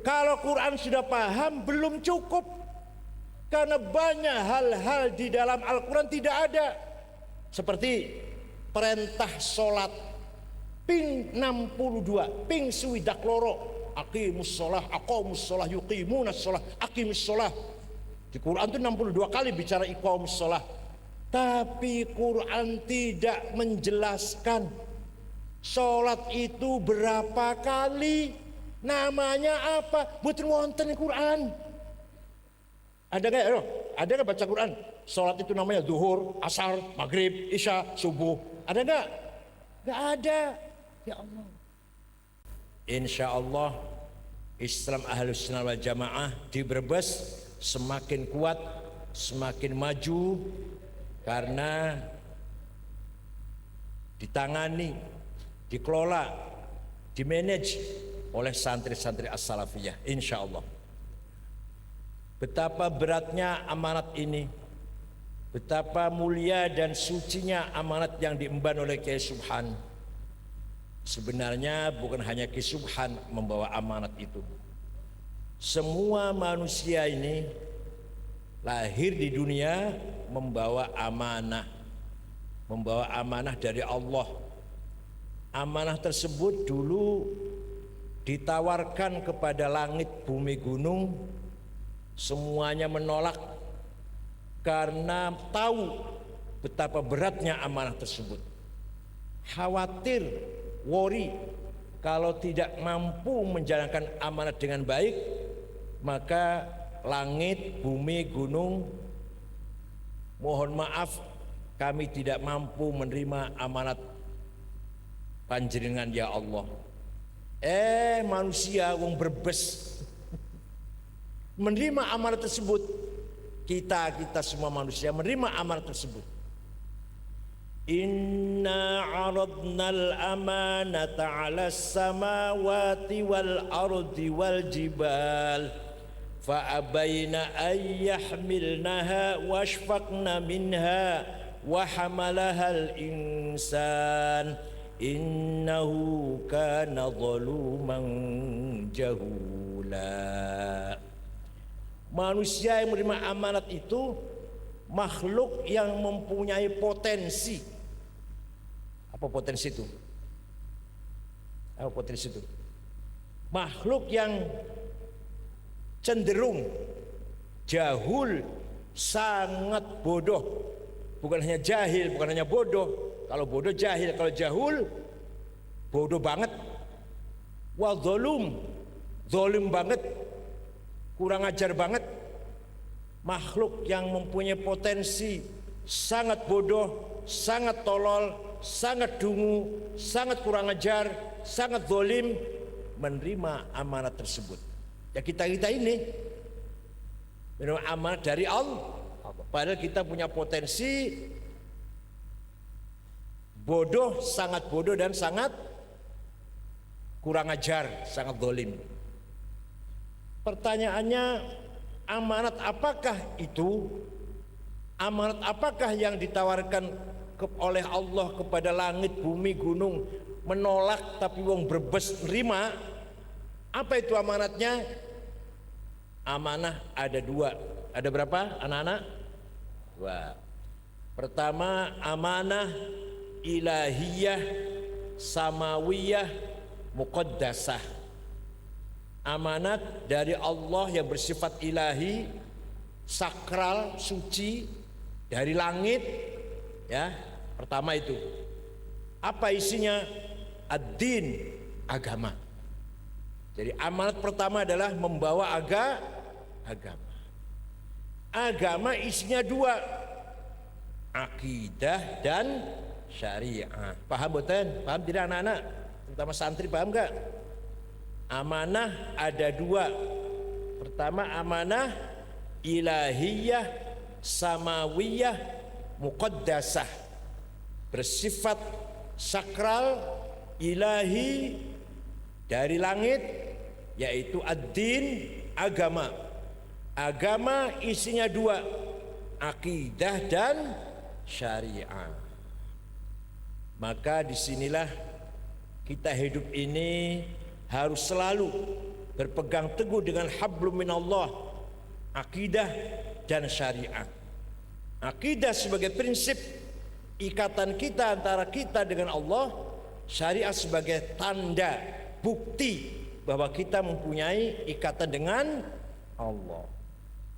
Kalau Quran sudah paham belum cukup, karena banyak hal-hal di dalam Al-Quran tidak ada, seperti perintah sholat ping 62 ping swidak loro, aqimus sholah, aqamus sholah, yuqimunas sholah, aqimus sholah. Di Quran itu 62 kali bicara iqamus sholah, tapi Quran tidak menjelaskan sholat itu berapa kali, namanya apa, mboten wonten Quran. Ada nggak? Ada nggak baca Quran? Sholat itu namanya zuhur, asar, maghrib, isya, subuh. Ada nggak? Nggak ada. Ya Allah. Insya Allah Islam Ahlus Sunnah wal Jamaah di Brebes semakin kuat, semakin maju, karena ditangani, dikelola, dimanage oleh santri-santri as-salafiyah. Insya Allah. Betapa beratnya amanat ini, betapa mulia dan sucinya amanat yang diemban oleh Kiai Subhan. Sebenarnya bukan hanya Kiai Subhan membawa amanat itu. Semua manusia ini lahir di dunia membawa amanah, membawa amanah dari Allah. Amanah tersebut dulu ditawarkan kepada langit, bumi, gunung, semuanya menolak karena tahu betapa beratnya amanah tersebut. Khawatir, worry, kalau tidak mampu menjalankan amanah dengan baik, maka langit, bumi, gunung, mohon maaf, kami tidak mampu menerima amanat panjenengan ya Allah. Manusia wong Brebes menerima amanat tersebut. Kita semua manusia menerima amanat tersebut. Inna aradnal amanata 'alas samawati wal ardi wal jibal fa abaina ay yahmilnaha washfaqna minha wa hamalahal insan innahu kana zaluman jahula. Manusia yang menerima amanat itu makhluk yang mempunyai potensi. Apa potensi itu? Apa potensi itu? Makhluk yang cenderung jahul, sangat bodoh. Bukan hanya jahil, bukan hanya bodoh. Kalau bodoh jahil, kalau jahul bodoh banget. Wa zalim, zalim banget, kurang ajar banget. Makhluk yang mempunyai potensi sangat bodoh, sangat tolol, sangat dungu, sangat kurang ajar, sangat zalim, menerima amanat tersebut. Ya kita ini menerima amanat dari Allah. Padahal kita punya potensi bodoh, sangat bodoh dan sangat kurang ajar, sangat zalim. Pertanyaannya, amanat apakah itu? Amanat apakah yang ditawarkan oleh Allah kepada langit, bumi, gunung, menolak tapi wong Brebes nerima? Apa itu amanatnya? Amanah ada dua. Ada berapa anak-anak? Dua. Pertama, amanah ilahiyah samawiyah muqaddasah. Amanat dari Allah yang bersifat ilahi, sakral, suci, dari langit, ya. Pertama itu. Apa isinya? Ad-din, agama. Jadi amanat pertama adalah membawa agama. Agama isinya dua, akidah dan syariah. Paham betul? Paham tidak anak-anak? Terutama santri, paham enggak? Amanah ada dua. Pertama amanah ilahiyah samawiyah muqaddasah, bersifat sakral, ilahi, dari langit, yaitu ad-din, agama. Agama isinya dua, akidah dan syariah. Maka disinilah kita hidup ini harus selalu berpegang teguh dengan hablum minallah, akidah dan syariat. Akidah sebagai prinsip ikatan kita antara kita dengan Allah, syariat sebagai tanda bukti bahwa kita mempunyai ikatan dengan Allah.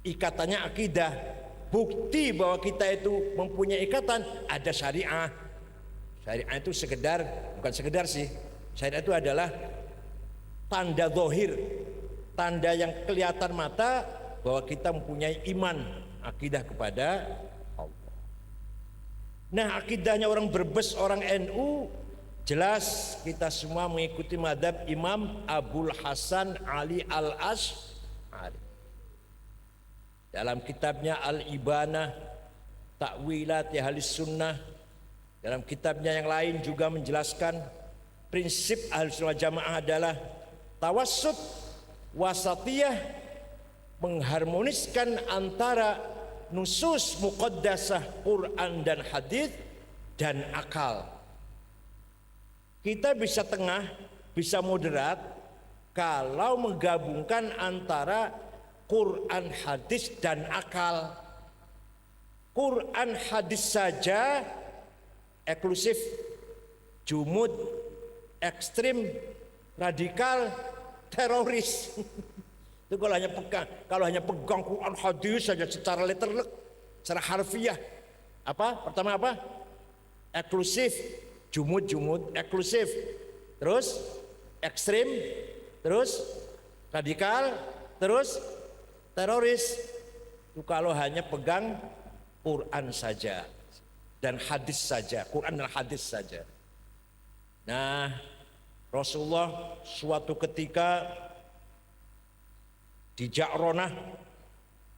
Ikatannya akidah, bukti bahwa kita itu mempunyai ikatan ada syariah. Syariat itu bukan sekedar sih. Syariat itu adalah tanda zahir, tanda yang kelihatan mata bahwa kita mempunyai iman, akidah kepada Allah. Nah, akidahnya orang Brebes, orang NU, jelas kita semua mengikuti mazhab Imam Abul Hasan Ali Al-Asy'ari. Dalam kitabnya Al-Ibanah, Ta'wilat Ahlis Sunnah, dalam kitabnya yang lain juga menjelaskan prinsip Ahlus Sunnah Jamaah adalah tawassut, wasatiyah, mengharmoniskan antara nusus muqaddasah Quran dan hadis dan akal. Kita bisa tengah, bisa moderat kalau menggabungkan antara Quran, hadis dan akal. Quran, hadis saja eksklusif, jumud, ekstrim, radikal, teroris. Itu kalau hanya pegang Quran hadis saja secara letterlek, secara harfiah. Pertama apa? Eksklusif, jumud, eksklusif. Terus ekstrim, terus radikal, terus teroris. Itu kalau hanya pegang Quran saja dan hadis saja, Quran dan hadis saja. Nah, Rasulullah suatu ketika di Ja'ronah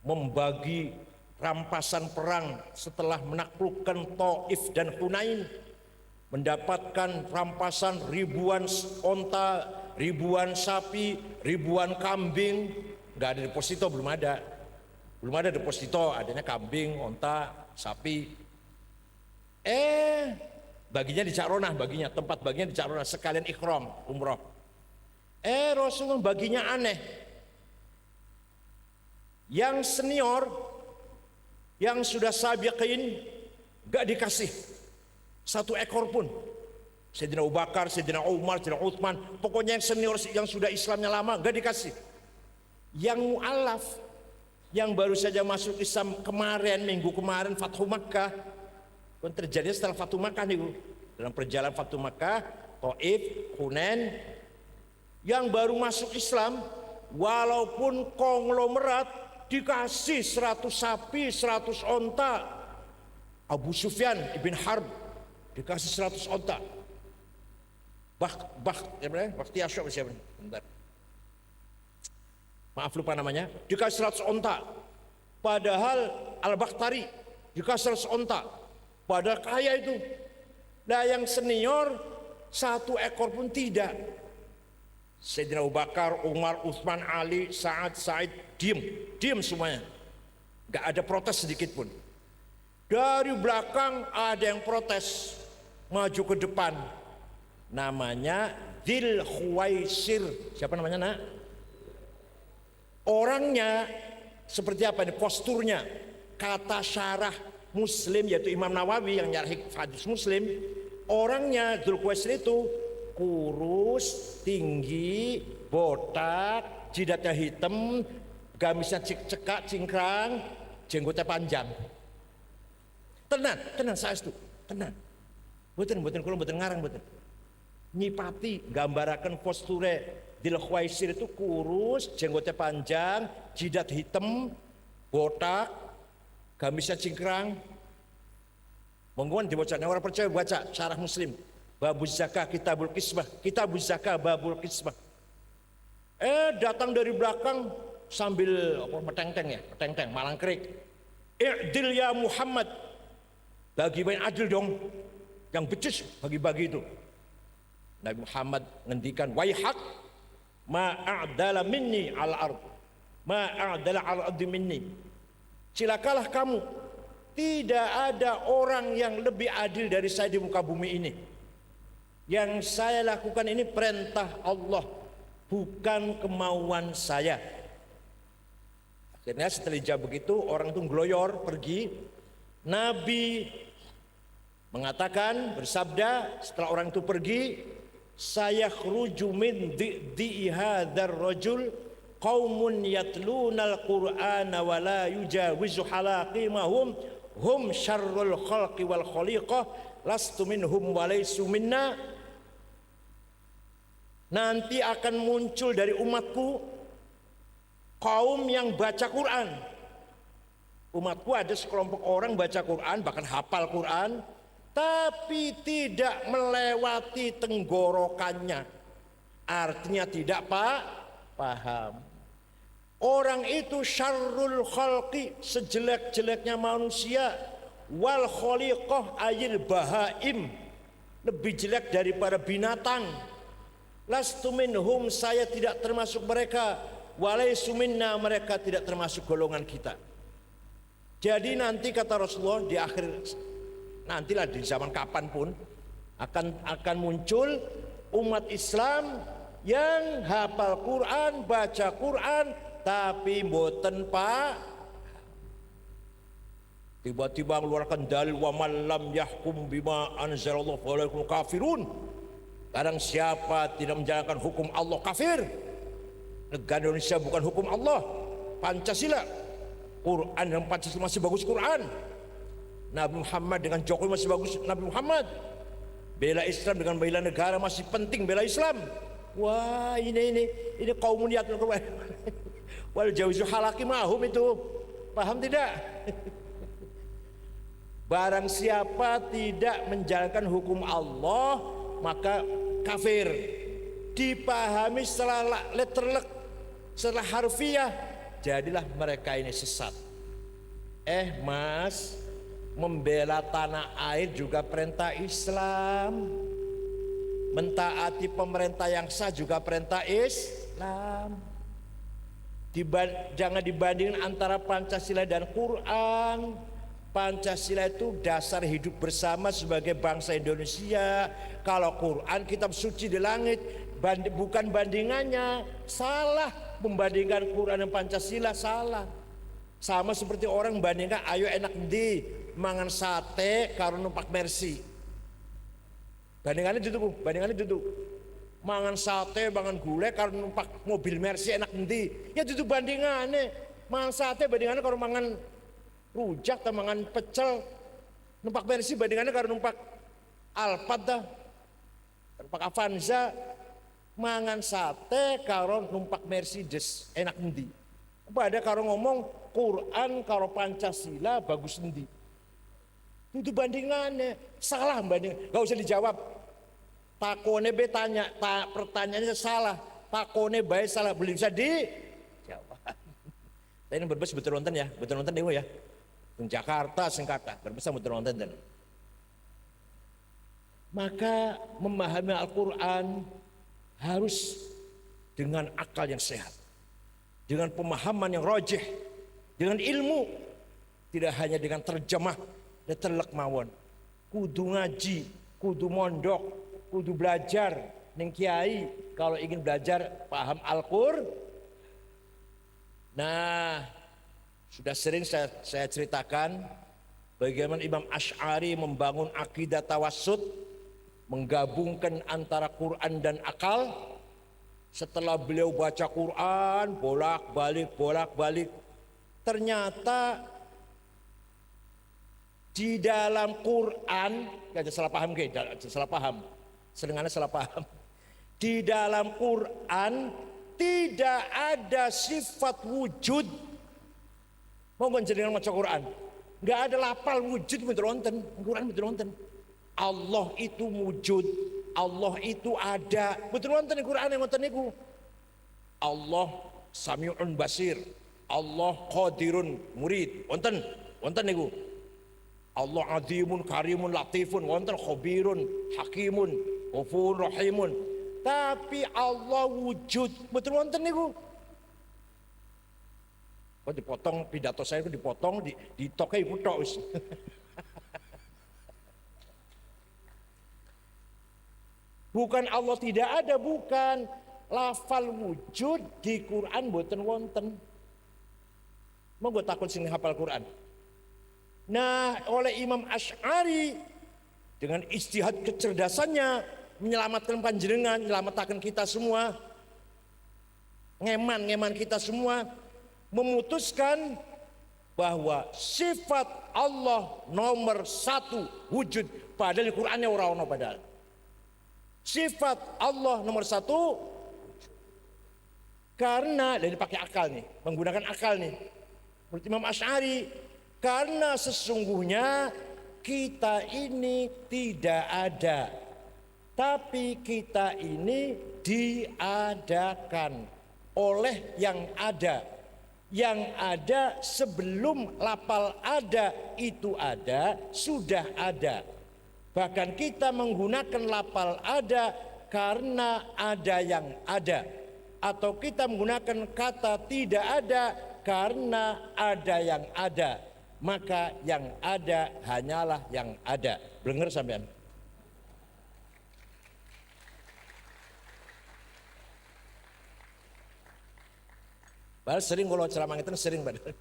membagi rampasan perang setelah menaklukkan Taif dan Hunain, mendapatkan rampasan ribuan onta, ribuan sapi, ribuan kambing. Nggak ada deposito, belum ada deposito, adanya kambing, onta, sapi. Baginya di Ja'ronah, tempat baginya di Ja'ronah, sekalian ikhram umroh. Rasulullah baginya aneh. Yang senior, yang sudah sabiqin, gak dikasih satu ekor pun. Sayyidina Abu Bakar, Sayyidina Umar, Sayyidina Utsman, pokoknya yang senior, yang sudah Islamnya lama, gak dikasih. Yang mu'alaf, yang baru saja masuk Islam kemarin, minggu kemarin, Fathu Makkah, kan terjadi setelah Fathu Makkah nih, dalam perjalanan Fathu Makkah, Taif, Hunain, yang baru masuk Islam, walaupun konglomerat, dikasih 100 sapi, 100 onta. Abu Sufyan ibn Harb dikasih 100 onta. Bakhtiasyur siapa? Bentar. Maaf lupa namanya. Dikasih 100 onta. Padahal Al-Bakhtari dikasih 100 onta. Padahal kaya itu. Nah, yang senior satu ekor pun tidak. Sayyidina Abu Bakar, Umar, Utsman, Ali, Sa'ad, Sa'id diam semuanya. Gak ada protes sedikit pun. Dari belakang ada yang protes, maju ke depan. Namanya Dzil Khuwaisir. Siapa namanya, Nak? Orangnya seperti apa nih posturnya? Kata syarah Muslim, yaitu Imam Nawawi yang nyarah hadis Muslim, orangnya Dzul Khuwaisir itu kurus, tinggi, botak, jidatnya hitam, gamisnya cekak, cingkrang, jenggotnya panjang. Tenan saya itu, tenan. Boten kalau boten ngarang boten. Nyipati gambaraken posture Dzul Khuwaisir itu kurus, jenggotnya panjang, jidat hitam, botak, gamisnya cingkrang. Monggo dibacanya, orang percaya baca syarah Muslim. Babuz zakah kitabul qismah, kitabuz zakah babul qismah. Datang dari belakang sambil meteng-teng, malangkrik. I'dil ya Muhammad, bagi adil dong, yang becus bagi-bagi itu. Nabi Muhammad ngendikan, waihak ma'a'dala minni al-ard, ma'a'dala al-ardi minni. Cilakalah kamu, tidak ada orang yang lebih adil dari saya di muka bumi ini. Yang saya lakukan ini perintah Allah, bukan kemauan saya. Akhirnya setelah dijawab begitu, orang itu ngloyor pergi. Nabi mengatakan, bersabda setelah orang itu pergi, saya khruju min di hadzal rajul qaumun yatlunal qur'ana wa la yujawizu halaqimahum hum syarrul khalqi wal khaliqah lastu minhum wa laysu minna. Nanti akan muncul dari umatku kaum yang baca Quran. Umatku ada sekelompok orang baca Quran, bahkan hafal Quran, tapi tidak melewati tenggorokannya. Artinya tidak paham. Orang itu syarrul khalqi, sejelek-jeleknya manusia, wal khaliqah ayil bahaim, lebih jelek daripada binatang. Lastu minhum, saya tidak termasuk mereka, walaysu minna, mereka tidak termasuk golongan kita. Jadi nanti kata Rasulullah di akhir, nantilah di zaman kapanpun akan muncul umat Islam yang hafal Quran, baca Quran, tapi mboten tiba-tiba mengeluarkan dalil wa man lam yahkum bima anzalallahu falaikum kafirun. Kadang siapa tidak menjalankan hukum Allah kafir. Negara Indonesia bukan hukum Allah, Pancasila. Quran dan Pancasila masih bagus Quran. Nabi Muhammad dengan Jokowi masih bagus Nabi Muhammad. Bela Islam dengan bela negara masih penting bela Islam. Wah, ini kaumun yatlunal wal jawizu halaqimahum itu. Paham tidak? Barang siapa tidak menjalankan hukum Allah maka kafir. Dipahami secara letterlek, secara harfiah, jadilah mereka ini sesat. Mas, membela tanah air juga perintah Islam. Mentaati pemerintah yang sah juga perintah Islam. Jangan dibandingkan antara Pancasila dan Quran. Pancasila itu dasar hidup bersama sebagai bangsa Indonesia. Kalau Quran kitab suci di langit, bukan bandingannya. Salah membandingkan Quran dan Pancasila, salah. Sama seperti orang membandingkan ayo enak di mangan sate karo numpak Mercy. Bandingannya itu. Mangan sate, mangan gulai karo numpak mobil Mercy enak di. Ya itu bandingannya. Mangan sate bandingannya karo mangan rujak, mangan pecel. Numpak Mercy bandingannya karo numpak Alphard dah. Numpak Avanza. Mangan sate karo numpak Mercedes enak endi. Pada karo ngomong Quran karo Pancasila bagus endi. Itu bandingannya. Salah banding. Gak usah dijawab. Takone be tanya, pertanyaannya salah. Takone bae salah, belum bisa dijawab. Ini berbes betul nonton ya, betul nonton dewa ya. Di Jakarta singkata, berbes betul nonton dan. Maka memahami Al-Quran harus dengan akal yang sehat, dengan pemahaman yang rajih, dengan ilmu, tidak hanya dengan terjemah dan terlek mawon. Kudu ngaji, kudu mondok, kudu belajar ning kiai kalau ingin belajar paham Al-Qur'an. Nah, sudah sering saya ceritakan bagaimana Imam Asy'ari membangun akidah tawassut, menggabungkan antara Quran dan akal. Setelah beliau baca Quran bolak-balik, ternyata di dalam Quran, gak salah paham salah paham. Di dalam Quran tidak ada sifat wujud. Mau jenengan maca Quran, nggak ada lapal wujud betul wonten. Quran betul wonten. Allah itu wujud, Allah itu ada. Betul wonten di Quran yang wonten niku. Allah Sami'un Basir, Allah Qadirun Murid, wonten niku. Allah Azimun Karimun Latifun, wonten Khabirun Hakimun Ghafurur Rahimun. Tapi Allah wujud, betul wonten niku. Kok dipotong pidato saya itu dipotong di toke iku tok wis. Bukan Allah tidak ada, bukan. lafal wujud di Quran boten wonten. Monggo takut sing hafal Quran. Nah, oleh Imam Asy'ari dengan ijtihad kecerdasannya menyelamatkan panjenengan, menyelamatkan kita semua, ngeman kita semua, memutuskan bahwa sifat Allah nomor satu wujud, padahal di Qurannya ora ono padahal. Sifat Allah nomor satu karena, dan dipakai akal nih, menggunakan akal nih, menurut Imam Asy'ari, karena sesungguhnya kita ini tidak ada, tapi kita ini diadakan oleh yang ada. Yang ada sebelum lafal ada itu ada, sudah ada. Bahkan kita menggunakan lafal ada karena ada yang ada. Atau kita menggunakan kata tidak ada karena ada yang ada. Maka yang ada hanyalah yang ada. Bener sampean? Padahal sering kalau ceramah itu sering padahal.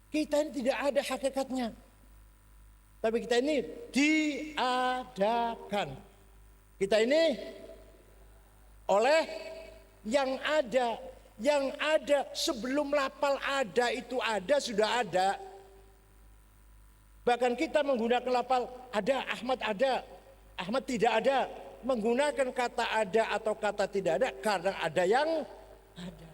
Kita ini tidak ada hakikatnya. Tapi kita ini diadakan. Kita ini oleh yang ada. Yang ada sebelum lafal ada itu ada, sudah ada. Bahkan kita menggunakan lafal ada, Ahmad tidak ada. Menggunakan kata ada atau kata tidak ada karena ada yang ada.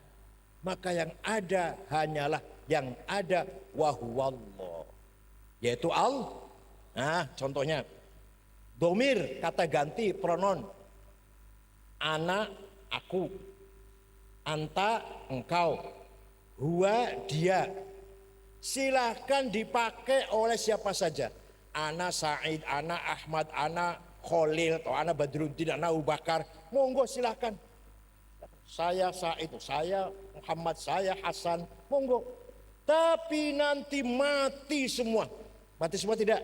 Maka yang ada hanyalah yang ada, wahuwallah, yaitu al. Nah, contohnya domir, kata ganti pronoun, ana aku, anta engkau, huwa dia. Silahkan dipakai oleh siapa saja. Ana Said, ana Ahmad, ana Khalil, atau ana Badruddin, ana Abu Bakar. Monggo silahkan. Saya Said, saya Muhammad, saya Hasan, monggo. Tapi nanti mati semua. Mati semua tidak?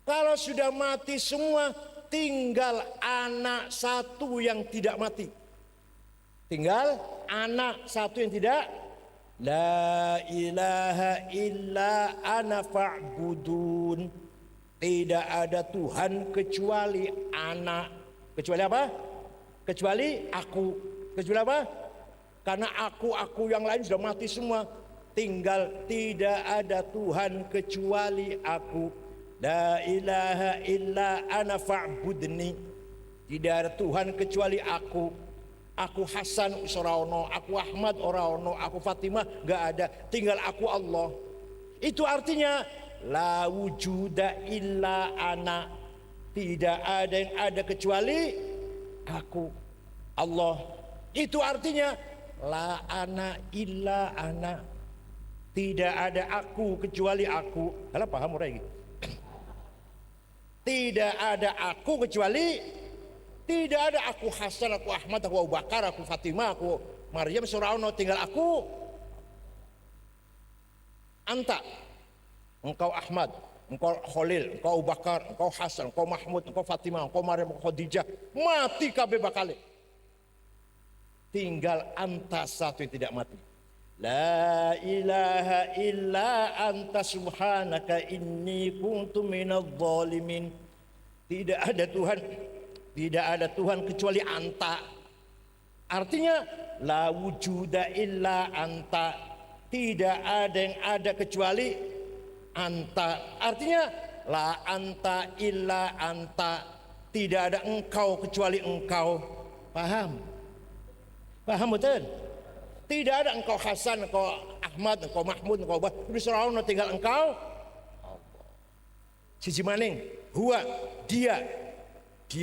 Kalau sudah mati semua, tinggal anak satu yang tidak mati. Tinggal anak satu yang tidak. La ilaha illa ana fa'budun. Tidak ada Tuhan kecuali anak. Kecuali apa? Kecuali aku. Kecuali apa? Karena aku yang lain sudah mati semua. Tinggal tidak ada Tuhan kecuali aku. La ilaha illa ana fa'budni. Tidak ada Tuhan kecuali aku. Aku Hasan ora ono, aku Ahmad ora ono, aku Fatimah enggak ada. Tinggal aku Allah. Itu artinya la wujuda illa ana. Tidak ada yang ada kecuali aku, Allah. Itu artinya la ana illa ana. Tidak ada aku kecuali aku. Alah paham ora iki? Tidak ada aku kecuali, tidak ada aku Hasan, aku Ahmad, aku Abu Bakar, aku Fatimah, aku Maryam, Surauno, tinggal aku. Anta, engkau Ahmad, engkau Khalil, engkau Abu Bakar, engkau Hasan, engkau Mahmud, engkau Fatimah, engkau Maryam, engkau Khadijah, mati kabeh bakale. Tinggal anta satu yang tidak mati. La ilaha illa anta subhanaka inni kuntu minadh dhalimin. Tidak ada Tuhan, tidak ada Tuhan kecuali anta. Artinya la wujuda illa anta. Tidak ada yang ada kecuali anta. Artinya la anta illa anta. Tidak ada engkau kecuali engkau. Paham? Paham betul? Tidak ada engkau Hasan, engkau Ahmad, engkau Mahmud, engkau Surauno, tinggal engkau Allah. Siji maning, huwa, dia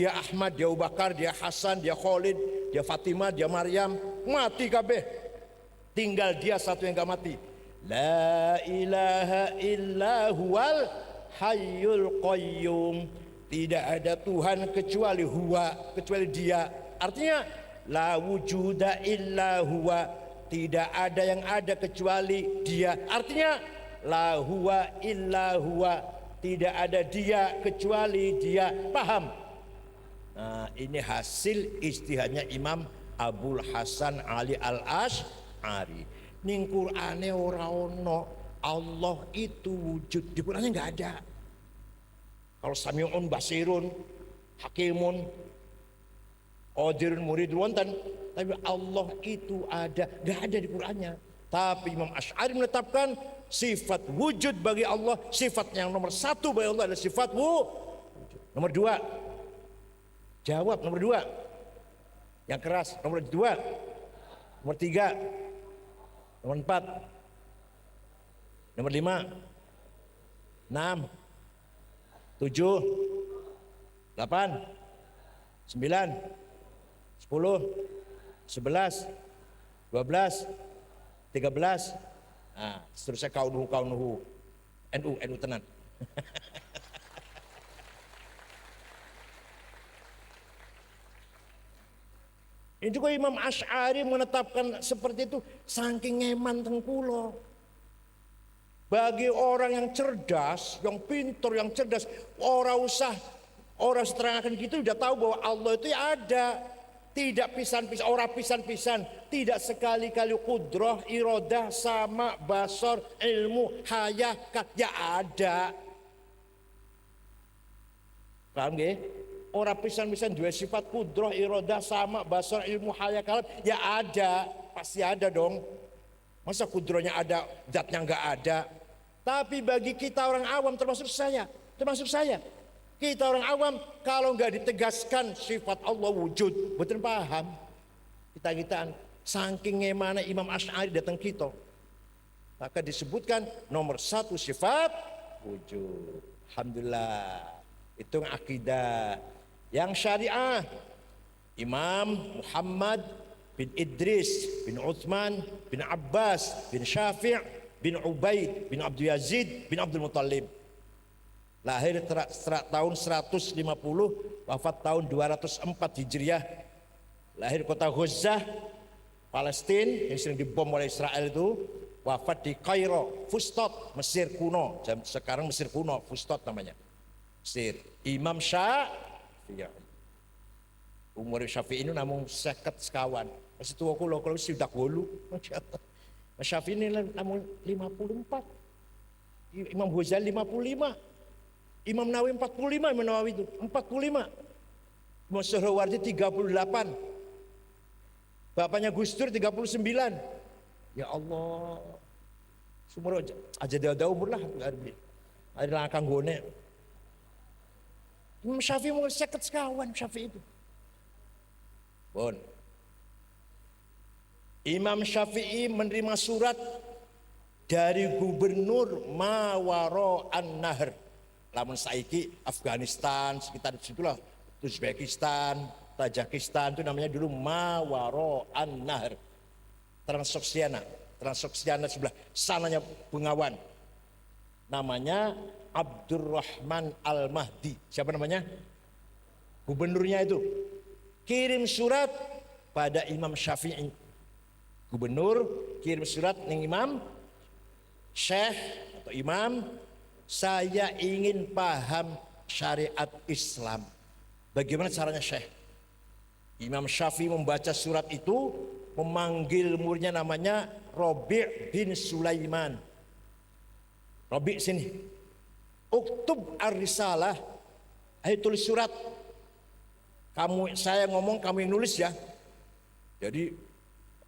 Ahmad, dia Abu Bakar, dia Hasan, dia Khalid, dia Fatimah, dia Maryam, mati kabeh. Tinggal dia satu yang gak mati. La ilaha illa huwal hayyul qayyum. Tidak ada Tuhan kecuali huwa, kecuali dia. Artinya la wujuda illa huwa. Tidak ada yang ada kecuali dia. Artinya la huwa illa huwa. Tidak ada dia kecuali dia. Paham? Nah, ini hasil ijtihadnya Imam Abul Hasan Ali Al-Asy'ari. Ning Qur'ane ora ono Allah itu wujud. Di Qur'ane enggak ada. Kalau Sami'un Basirun Hakimun Qadirun Muridun wonten, tapi Allah itu ada, enggak ada di Qur'annya. Tapi Imam Asy'ari menetapkan sifat wujud bagi Allah, sifat yang nomor satu bagi Allah adalah sifat wujud. Nomor dua, jawab nomor dua, yang keras. Nomor dua, nomor tiga, nomor empat, nomor lima, enam, tujuh, delapan, sembilan, sepuluh, sebelas, 12, 13. Nah, seterusnya kaunuhu NU tenan. Ini juga Imam Asy'ari menetapkan seperti itu saking ngeman tengkulo. Bagi orang yang cerdas, yang pintar, yang cerdas, orang terangkan gitu udah tahu bahwa Allah itu ada. Tidak pisan-pisan, ora pisan-pisan, tidak sekali-kali kudrah, iradah, sama, basar, ilmu, hayah, ya ada. Paham nggih? Ora pisan-pisan dua sifat kudrah, iradah, sama, basar, ilmu, hayah, kalam, ya ada, pasti ada dong. Masa kudrahnya ada, zatnya enggak ada? Tapi bagi kita orang awam termasuk saya, kita orang awam kalau nggak ditegaskan sifat Allah wujud, betul paham? Kita saking ngemana Imam Asy'ari datang kita, maka disebutkan nomor satu sifat wujud. Alhamdulillah, itu akidah yang syariah. Imam Muhammad bin Idris bin Utsman bin Abbas bin Syafi' bin Ubaid bin Abdul Yazid bin Abdul Muttalib. Lahir tahun 150, wafat tahun 204 Hijriah. Lahir kota Gaza, Palestina yang sering dibom oleh Israel itu. Wafat di Kairo, Fustot, Mesir kuno. Sekarang Mesir kuno, Fustot namanya. Mesir. Imam Syafi'i. Umur Syafi'i ini namun 50 sekawan. Masih tua kalau sudah golu. Mas Syafi'i ini namun 54. Imam Ghazali 55. Imam Nawawi 45, Imam Nawawi itu 45. Imam Suhrawardi 38. Bapaknya Gus Dur 39. Ya Allah. Sumur aja ada umur lah. Ada langkah gone. Imam Syafi'i mau 50 sekawan Syafi'i itu. Bon. Imam Syafi'i menerima surat dari gubernur Mawaro An-Nahr. Lamun saiki Afghanistan sekitar situlah, Uzbekistan, Tajikistan itu namanya dulu Mawaro An-Nahr. Transoksiana sebelah sananya Bengawan. Namanya Abdurrahman Al-Mahdi. Siapa namanya? Gubernurnya itu. Kirim surat pada Imam Syafi'i. Gubernur kirim surat ning Imam Syekh atau Imam, saya ingin paham syariat Islam. Bagaimana caranya Syekh? Imam Syafi'i membaca surat itu, memanggil muridnya namanya Rabi' bin Sulaiman. Rabi' sini. Uktub ar-risalah. Ayo tulis surat. Saya ngomong, kamu yang nulis ya. Jadi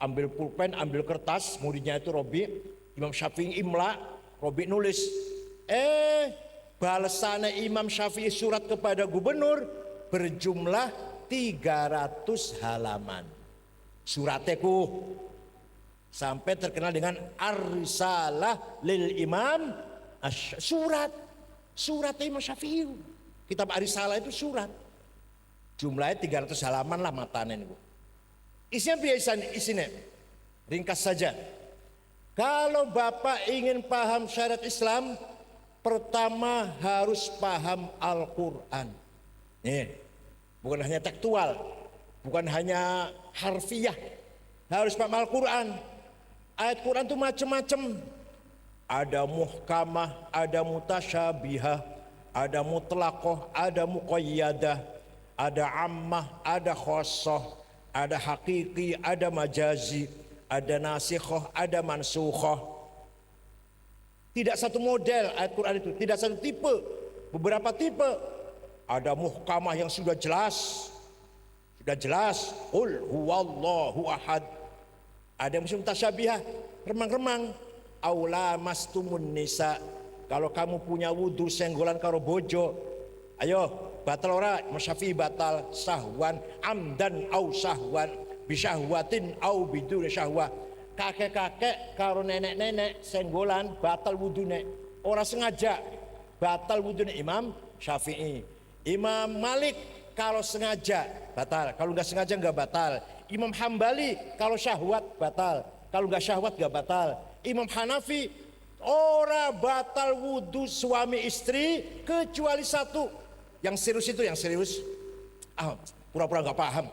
ambil pulpen, ambil kertas, muridnya itu Rabi', Imam Syafi'i imla, Rabi' nulis. Balasannya Imam Syafi'i surat kepada gubernur berjumlah 300 halaman. Surateku sampai terkenal dengan Ar-Risalah lil Imam surat Imam Syafi'i. Kitab Ar-Risalah itu surat. Jumlahnya 300 halaman lah matanya ini. Isinya biasa, isinya ringkas saja. Kalau Bapak ingin paham syariat Islam, pertama harus paham Al-Quran. Nih, bukan hanya tekstual, bukan hanya harfiah, harus paham Al-Quran. Ayat Quran itu macam-macam. Ada muhkamah, ada mutasyabihah, ada mutlaqah, ada muqayyadah, ada ammah, ada khosoh, ada hakiki, ada majazi, ada nasikhoh, ada mansukhoh. Tidak satu model ayat Quran itu, tidak satu tipe, beberapa tipe. Ada muhkamah yang sudah jelas, qul huwallahu ahad. Ada yang mutasyabihat, remang-remang. Aula mastumun nisa, kalau kamu punya wudu senggolan karo bojo, ayo batal ora? Syafi'i batal sahwan amdan au sahwan bisyahwatin au bidun syahwah. Kakek-kakek karo nenek-nenek senggolan batal wudune, ora sengaja batal wudune. Imam Syafi'i. Imam Malik kalau sengaja batal, kalau nggak sengaja nggak batal. Imam Hambali kalau syahwat batal, kalau nggak syahwat nggak batal. Imam Hanafi ora batal wudhu suami istri kecuali satu. Yang serius itu, yang serius. Pura-pura nggak paham.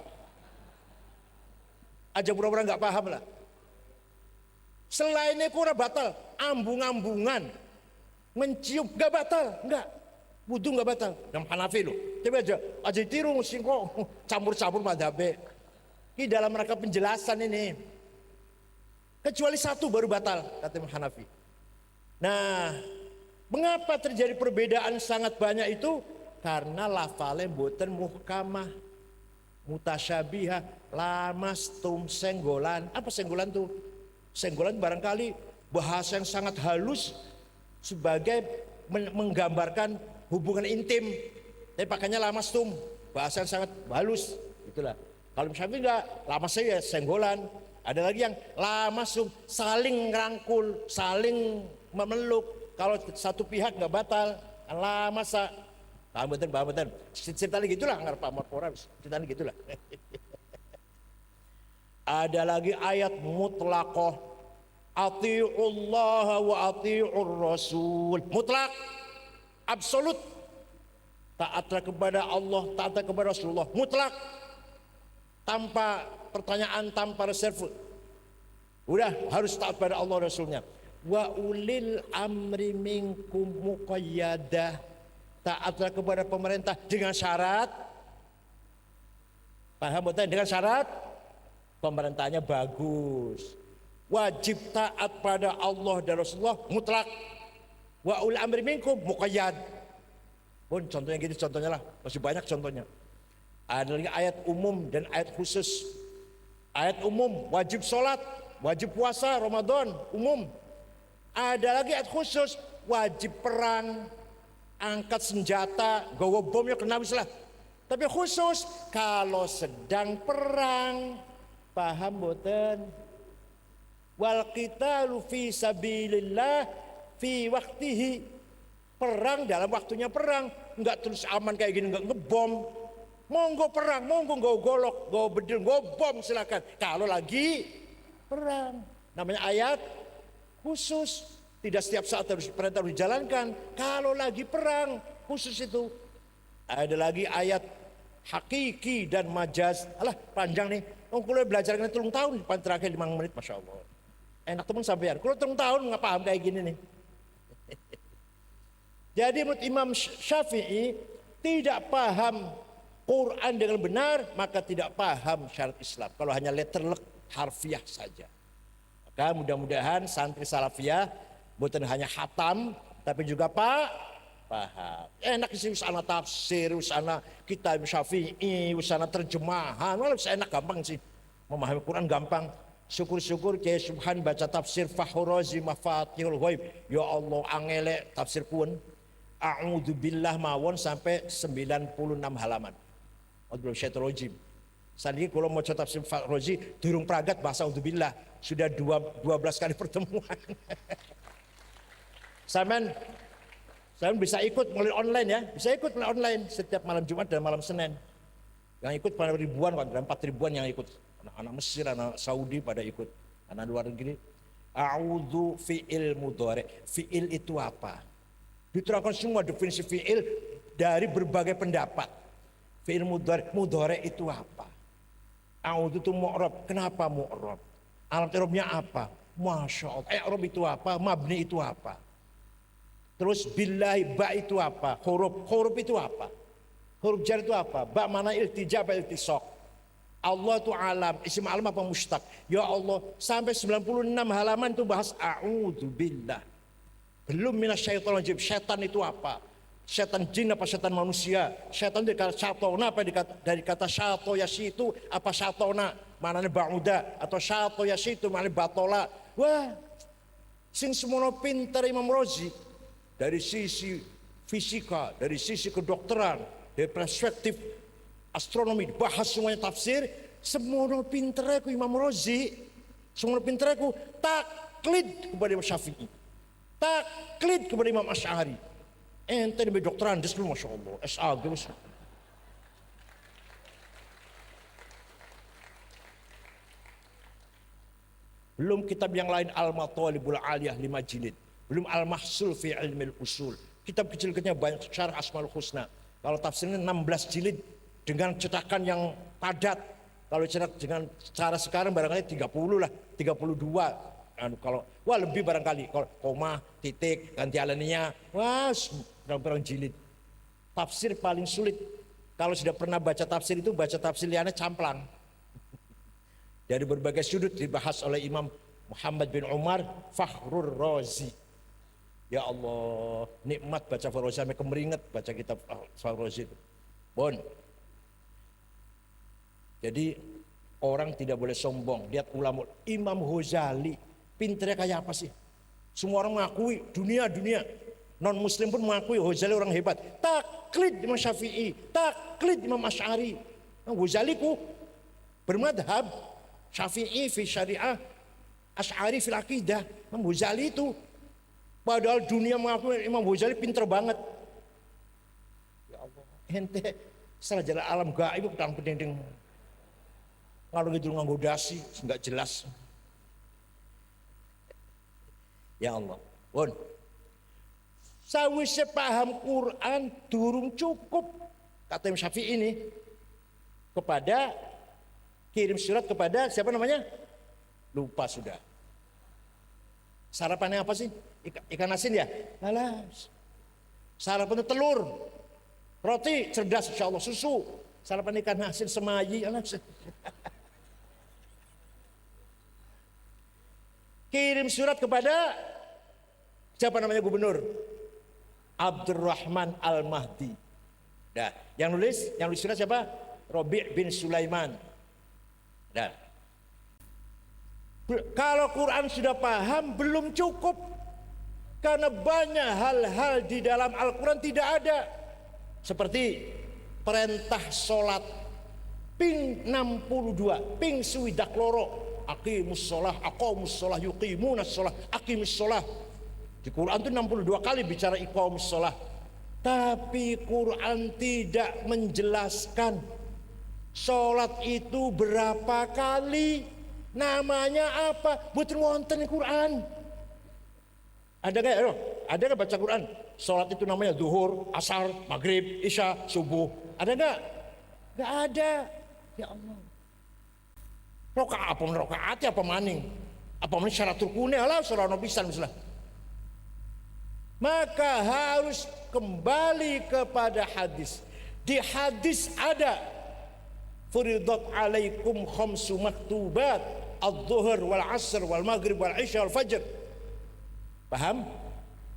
Aja pura-pura nggak paham lah. Selainnya ora batal, ambung-ambungan, mencium nggak batal, nggak. Wudhu nggak batal. Yang Hanafi loh. Coba aja tiru singkong campur-campur madhabe. Ini dalam rangka penjelasan ini. Kecuali satu baru batal, kata Imam Hanafi. Nah, mengapa terjadi perbedaan sangat banyak itu? Karena lafalnya mboten muhkamah, mutasyabihah, lamastum, senggolan. Apa senggolan tuh? Senggolan barangkali bahasa yang sangat halus sebagai menggambarkan hubungan intim. Tapi pakainya lamastum, bahasa yang sangat halus. Itulah. Kalau Syafi'i enggak, lamasnya ya senggolan. Ada lagi yang lamasum, saling ngerangkul, saling memeluk. Kalau satu pihak nggak batal, lamasa. Paham betul. Cerita lagi gitulah, nggak Pak Morpora, cerita lagi gitulah. Ada lagi ayat mutlaqah, atiullaha wa atiur rasul. Mutlak, absolut. Taatlah kepada Allah, taatlah kepada Rasulullah. Mutlak, tanpa pertanyaan, tanpa reserve. Udah harus taat pada Allah Rasulnya. Wa ulil amri minkum muqayyadah. Taatlah kepada pemerintah dengan syarat. Paham betul? Dengan syarat pemerintahnya bagus. Wajib taat pada Allah dan Rasulullah mutlak. Wa ulil amri minkum muqayyad. Pun contohnya gitu, contohnya lah. Masih banyak contohnya. Ada lagi ayat umum dan ayat khusus. Ayat umum wajib sholat, wajib puasa Ramadan umum. Ada lagi ayat khusus wajib perang, angkat senjata, gawa bomnya kena wis lah. Tapi khusus kalau sedang perang. Paham boten? Wal qitalu fi sabilillah fi waktihi. Perang dalam waktunya perang, enggak terus aman kayak gini, enggak ngebom. Monggo perang, monggo nggo golok, nggo bedil, nggo bom silakan. Kalau lagi perang, namanya ayat khusus. Tidak setiap saat harus perintah harus dijalankan. Kalau lagi perang, khusus itu. Ada lagi ayat hakiki dan majaz. Alah panjang nih. Kalau belajar ini 3 tahun, paling terakhir 5 menit, masya Allah. Enak teman sampean. Kalau 3 tahun nggak paham kayak gini nih. Jadi menurut Imam Syafi'i tidak paham Quran dengan benar, maka tidak paham syariat Islam. Kalau hanya letterlek harfiah saja. Maka mudah-mudahan santri salafiyah bukan hanya hatam, tapi juga paham. Enak sih usana tafsir, usana kitab Syafi'i, usana terjemahan. Walau enak gampang sih. Memahami Quran gampang. Syukur-syukur kayak Subhan baca tafsir Fakhrazi Mafatihul Ghaib. Ya Allah angele tafsir pun. A'udzubillah mawon sampai 96 halaman. Waduh syaitanir rajim. Sandi kalau mau tafsir Fakhrazi durung pragat bahasa auzubillah sudah 12 kali pertemuan. Saya bisa ikut melalui online ya, bisa ikut melalui online setiap malam Jumat dan malam Senin. Yang ikut pada ribuan, ada 4 ribuan yang ikut. Anak-anak Mesir, anak Saudi pada ikut, anak luar negeri. A'udzu fi'il mudhari. Fi'il itu apa? Diterangkan semua definisi fi'il dari berbagai pendapat. Fi'il mudhari itu apa? A'udzu itu mu'rab. Kenapa mu'rab? Alat i'rabnya apa? Masya Allah. I'rab itu apa? Mabni itu apa? Terus billahi ba itu apa? Huruf itu apa? Huruf jar itu apa? Ba mana iltija apa iltisaq. Allah itu alam, isim alam apa mustaq. Ya Allah, sampai 96 halaman itu bahas a'udzubillah. Belum minasyaitonir rajim. Setan itu apa? Setan jin apa setan manusia? Setan dari kata syatona apa dari kata syato yasi itu apa syatona? Mananya ba'uda atau syato yasi itu mananya batola. Wah, sing semono pintar Imam Razi dari sisi fisika, dari sisi kedokteran, dari perspektif astronomi, bahas semuanya tafsir, semono pintar aku Imam Razi, semono pintar aku taklid kepada Imam Syafi'i, taklid kepada Imam Asy'ari. Ente di kedokteran, dis lu masya Allah, SAG masya Allah. Belum kitab yang lain Al-Matalibul Aliyah 5 jilid. Belum Al-Mahsul fi Ilmil Usul. Kitab kecil-kecilnya banyak, Syarh Asmaul Husna. Kalau tafsirnya 16 jilid dengan cetakan yang padat. Kalau cetak dengan cara sekarang barangkali 30 lah, 32. Kalau wah lebih barangkali, kalau koma, titik, ganti alaninya, wah berapa jilid. Tafsir paling sulit. Kalau sudah pernah baca tafsir itu, baca tafsir liannya camplang. Dari berbagai sudut dibahas oleh Imam Muhammad bin Umar Fakhrur Razi. Ya Allah, nikmat baca Fakhrur Razi, sampai kemeringat baca kitab Fakhrur Razi itu. Bon. Jadi orang tidak boleh sombong. Lihat ulama Imam Ghazali, pinternya kayak apa sih? Semua orang mengakui, dunia non muslim pun mengakui Ghazali orang hebat. Taklid Imam Syafi'i, taklid Imam Asy'ari. Ghazali ku bermadhab Syafi'i fi syariah, Asy'ari fil aqidah. Imam Ghazali itu padahal dunia mengakui Imam Ghazali pinter banget. Ya Allah, ente salah jalan alam gaib kadang pedeng. Kalau gitu nganggo dasi enggak jelas. Ya Allah. Pun sawise paham Quran durung cukup kata Imam Syafi'i ini kepada kirim surat kepada siapa namanya? Lupa sudah. Sarapannya apa sih? Ikan asin ya? Alas. Sarapannya telur, roti, cerdas insya Allah, susu. Sarapan ikan asin semayi. Alas. Kirim surat kepada siapa namanya gubernur? Abdurrahman Al-Mahdi. Nah, yang nulis surat siapa? Rabi' bin Sulaiman. Nah, kalau Quran sudah paham belum cukup, karena banyak hal-hal di dalam Al-Quran tidak ada, seperti perintah sholat ping 62 ping swidak loro aqimus sholah, aqamus sholah, yuqimunas sholah, aqimus sholah. Di Quran itu 62 kali bicara iqamus sholah, tapi Quran tidak menjelaskan sholat itu berapa kali, namanya apa, buat wonten Quran. Ada gak? Ada gak baca Quran? Sholat itu namanya zuhur, asar, maghrib, isya, subuh. Ada gak? Gak ada. Ya Allah. Rokaat apa maning? Apa maning syarat rukunnya? Alah surah nobisan misalnya. Maka harus kembali kepada hadis. Di hadis ada furidat alaikum khamsu maktubat adh-dhuhr wal 'asr wal maghrib wal 'isya wal fajr. Paham?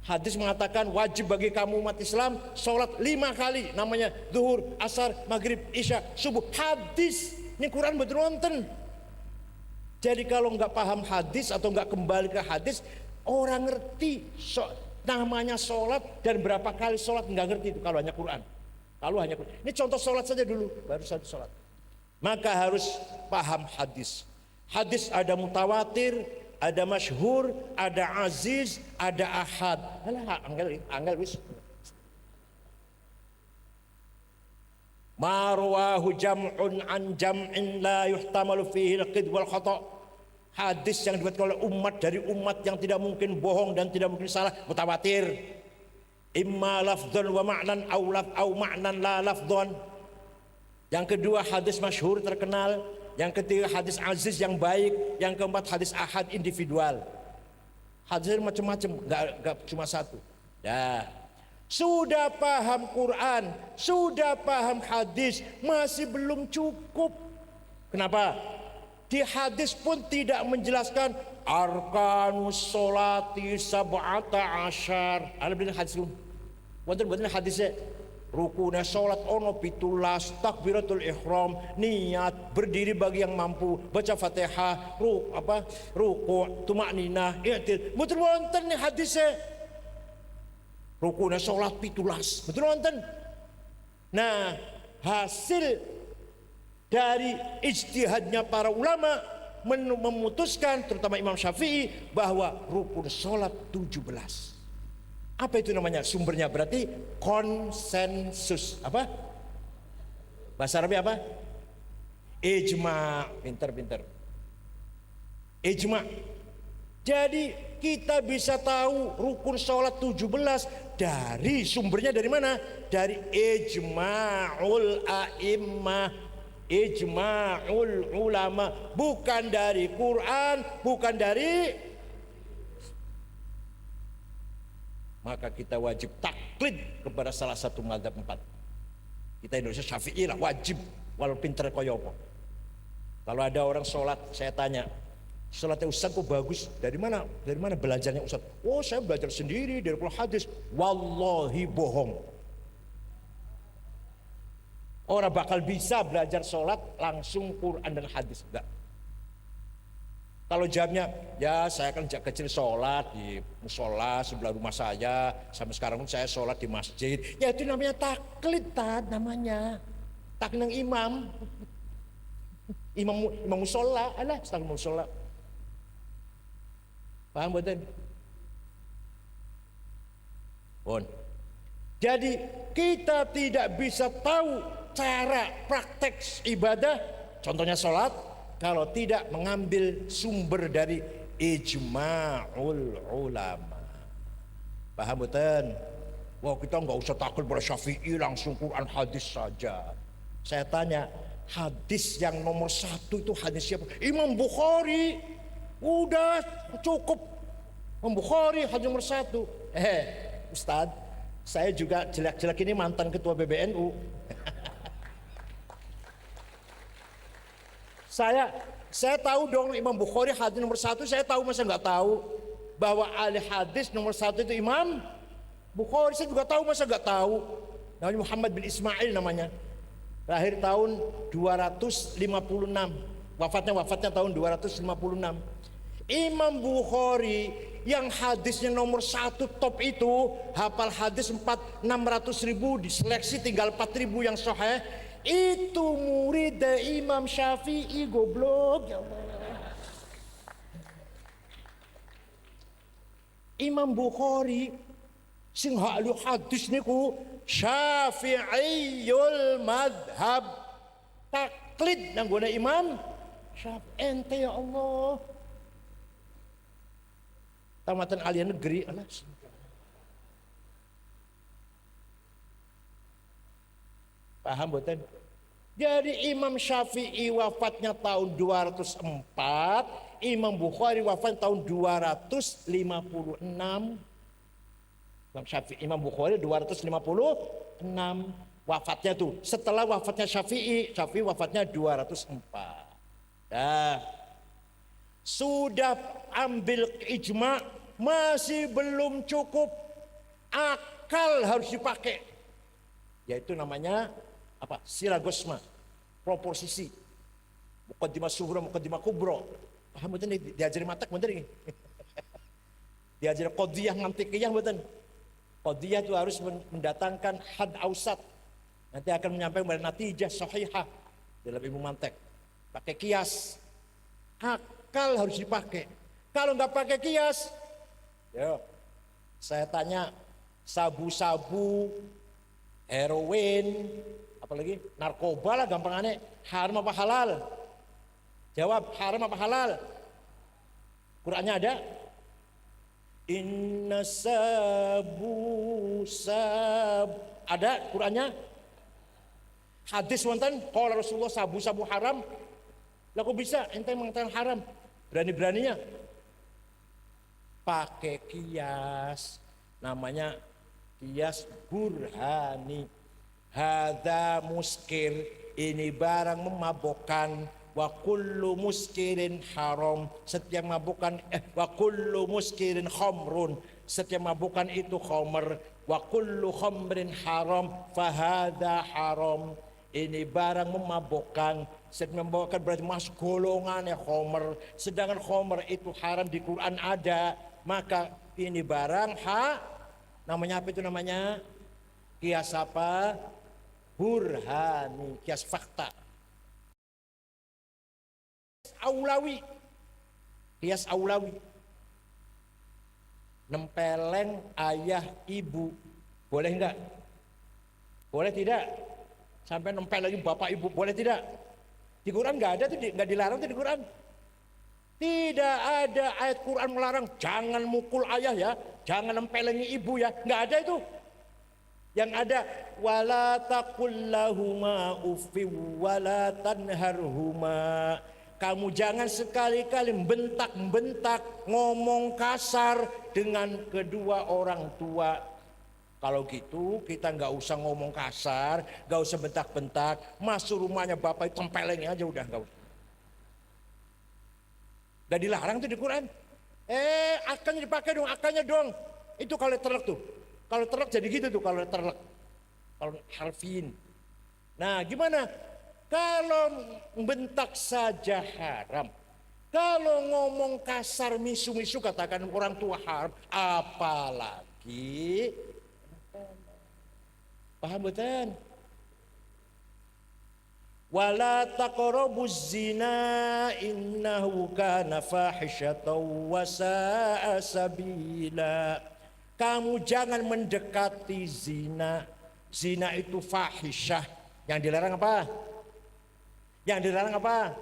Hadis mengatakan wajib bagi kamu umat Islam sholat 5 kali, namanya zuhur, asar, maghrib, isya, subuh. Hadis ini Quran betul wonten. Jadi kalau nggak paham hadis atau nggak kembali ke hadis, orang ngerti namanya sholat dan berapa kali sholat nggak ngerti itu kalau hanya Quran. Kalau hanya Quran. Ini contoh sholat saja dulu, baru satu sholat. Maka harus paham hadis. Hadis ada mutawatir, ada masyhur, ada aziz, ada ahad. Alah, angel wis. Marwahu jam'un an jam'in la yuhtamalu fihi al-qid wal khata'. Hadis yang dibuat oleh umat dari umat yang tidak mungkin bohong dan tidak mungkin salah, mutawatir. Imma lafdhan wa ma'nan au ma'nan la lafdhan. Yang kedua hadis masyhur terkenal. Yang ketiga hadis aziz yang baik. Yang keempat hadis ahad individual. Hadis macam-macam, enggak cuma satu. Nah, Sudah paham Quran, sudah paham hadis, masih belum cukup. Kenapa? Di hadis pun tidak menjelaskan arkanus sholati sab'ata asyar. Ada bilang hadis belum? Wonten hadisnya. Rukuna sholat ono 17, takbiratul ihram, niat, berdiri bagi yang mampu, baca Fatihah, ruku, tumakninah, i'til. Betul wonten nih hadisnya. Rukuna sholat 17. Betul wonten. Nah, hasil dari ijtihadnya para ulama memutuskan, terutama Imam Syafi'i, bahwa rukun sholat 17. Apa itu namanya? Sumbernya berarti konsensus. Apa? Bahasa Arabnya apa? Ijma. Pinter. Ijma. Jadi kita bisa tahu rukun sholat 17 dari sumbernya dari mana? Dari ijma'ul a'immah, ijma'ul ulama, bukan dari Quran, bukan dari. Maka kita wajib taklid kepada salah satu mazhab 4. Kita Indonesia Syafi'i lah, wajib, walau pinter koyo apa. Kalau ada orang sholat, saya tanya, sholatnya Ustaz kok bagus, dari mana belajarnya Ustaz? Oh, saya belajar sendiri dari Quran hadis. Wallahi bohong. Orang bakal bisa belajar sholat langsung Quran dan hadis, enggak. Kalau jawabnya, ya saya kan sejak kecil sholat di musola sebelah rumah saya, sampai sekarang pun saya sholat di masjid. Ya itu namanya taklid, namanya taklid ng imam. Imam musola, alah setengah musola. Paham betul? Bon. Jadi kita tidak bisa tahu cara praktek ibadah, contohnya sholat, kalau tidak mengambil sumber dari ijma'ul ulama. Paham betul? Wah, kita nggak usah takut pada Syafi'i, langsung Quran hadis saja. Saya tanya, hadis yang nomor 1 itu hadis siapa? Imam Bukhari. Udah cukup. Imam Bukhari hadis nomor 1. Ustadz, saya juga jelek-jelek ini mantan ketua PBNU. Saya tahu dong Imam Bukhari hadis nomor 1, saya tahu, masa nggak tahu bahwa ahli hadis nomor 1 itu Imam Bukhari, saya juga tahu, masa nggak tahu. Namanya Muhammad bin Ismail namanya, lahir tahun 256, wafatnya tahun 256. Imam Bukhari yang hadisnya nomor 1 top itu, hafal hadis 600.000, diseleksi tinggal 4.000 yang sahih. Itu murid dari Imam Syafi'i, goblok, ya Allah. Imam Bukhari sing ahli hadis niku Syafi'iyul madhab, taklid nang gone Imam Syafi'i. Ente ya Allah, tamatan alien negeri, alah. Paham betul? Jadi Imam Syafi'i wafatnya tahun 204, Imam Bukhari wafat tahun 256. Imam Bukhari 256 wafatnya tuh. Setelah wafatnya Syafi'i wafatnya 204. Nah, sudah ambil ijma, masih belum cukup. Akal harus dipakai. Yaitu namanya apa? Silagosma, proposisi, muqaddimah sughra, muqaddimah kubra. Paham betul nih? Diajari matak betul ini. Diajari qadiyah mantiqiyah betul. Qadiyah itu harus mendatangkan had ausat. Nanti akan menyampaikan pada natijah sahihah dalam ilmu mantek. Pakai kias. Akal harus dipakai. Kalau nggak pakai kias, yo, saya tanya, sabu-sabu, heroin, apalagi narkoba lah gampangannya, haram apa halal? Jawab, haram apa halal? Qurannya ada? Inna sabu ada Qurannya? Hadis wonten qala Rasulullah sabu-sabu haram. Lah kok bisa ente mengatakan haram? Berani-beraninya pakai kias, namanya Kias burhani. Hadza muskir, ini barang memabukkan. Wa kullu muskirin haram, setiap mabukkan wa kullu muskirin khamrun, setiap mabukkan itu khamr. Wa kullu khamrin haram fahadha haram, ini barang memabukkan. Setiap memabukkan berarti masuk golongannya khamr, sedangkan khamr itu haram di Quran ada, maka ini barang namanya apa itu namanya? Kias apa? Burhani, kias fakta. Aulawi, kias aulawi, nempeleng ayah ibu, boleh enggak? Boleh tidak? Sampai nempel lagi bapak ibu, boleh tidak? Di Quran enggak ada tuh, enggak dilarang tuh di Quran. Tidak ada ayat Quran melarang jangan mukul ayah ya, jangan nempelengi ibu ya, enggak ada itu. Yang ada wala taqul lahuma uffi wala tanharhuma, kamu jangan sekali-kali bentak-bentak, ngomong kasar dengan kedua orang tua. Kalau gitu kita nggak usah ngomong kasar, nggak usah bentak-bentak, masuk rumahnya bapak itu tempeleng aja udah, nggak usah. Nggak dilarang tuh di Quran. Akannya dipakai dong, akannya dong. Itu kalau terlek tuh. Kalau terlek jadi gitu tuh kalau terlek. Kalau harfiin. Nah gimana? Kalau bentak saja haram. Kalau ngomong kasar misu-misu katakan orang tua haram. Apalagi. Paham betul? Wala taqrabuz zina innahu kana fahisyatan wa sa'a sabila. Kamu jangan mendekati zina. Zina itu fahisyah. Yang dilarang apa? Yang dilarang apa?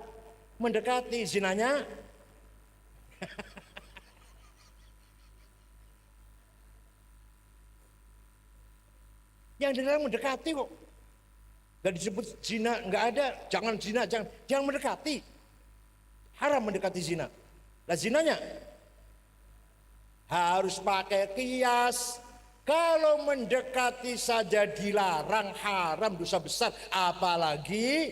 Mendekati zinanya. Yang dilarang mendekati kok. Gak disebut zina, nggak ada. Jangan zina, jangan mendekati. Haram mendekati zina. Lah zinanya harus pakai kias. Kalau mendekati saja dilarang, haram, dosa besar, apalagi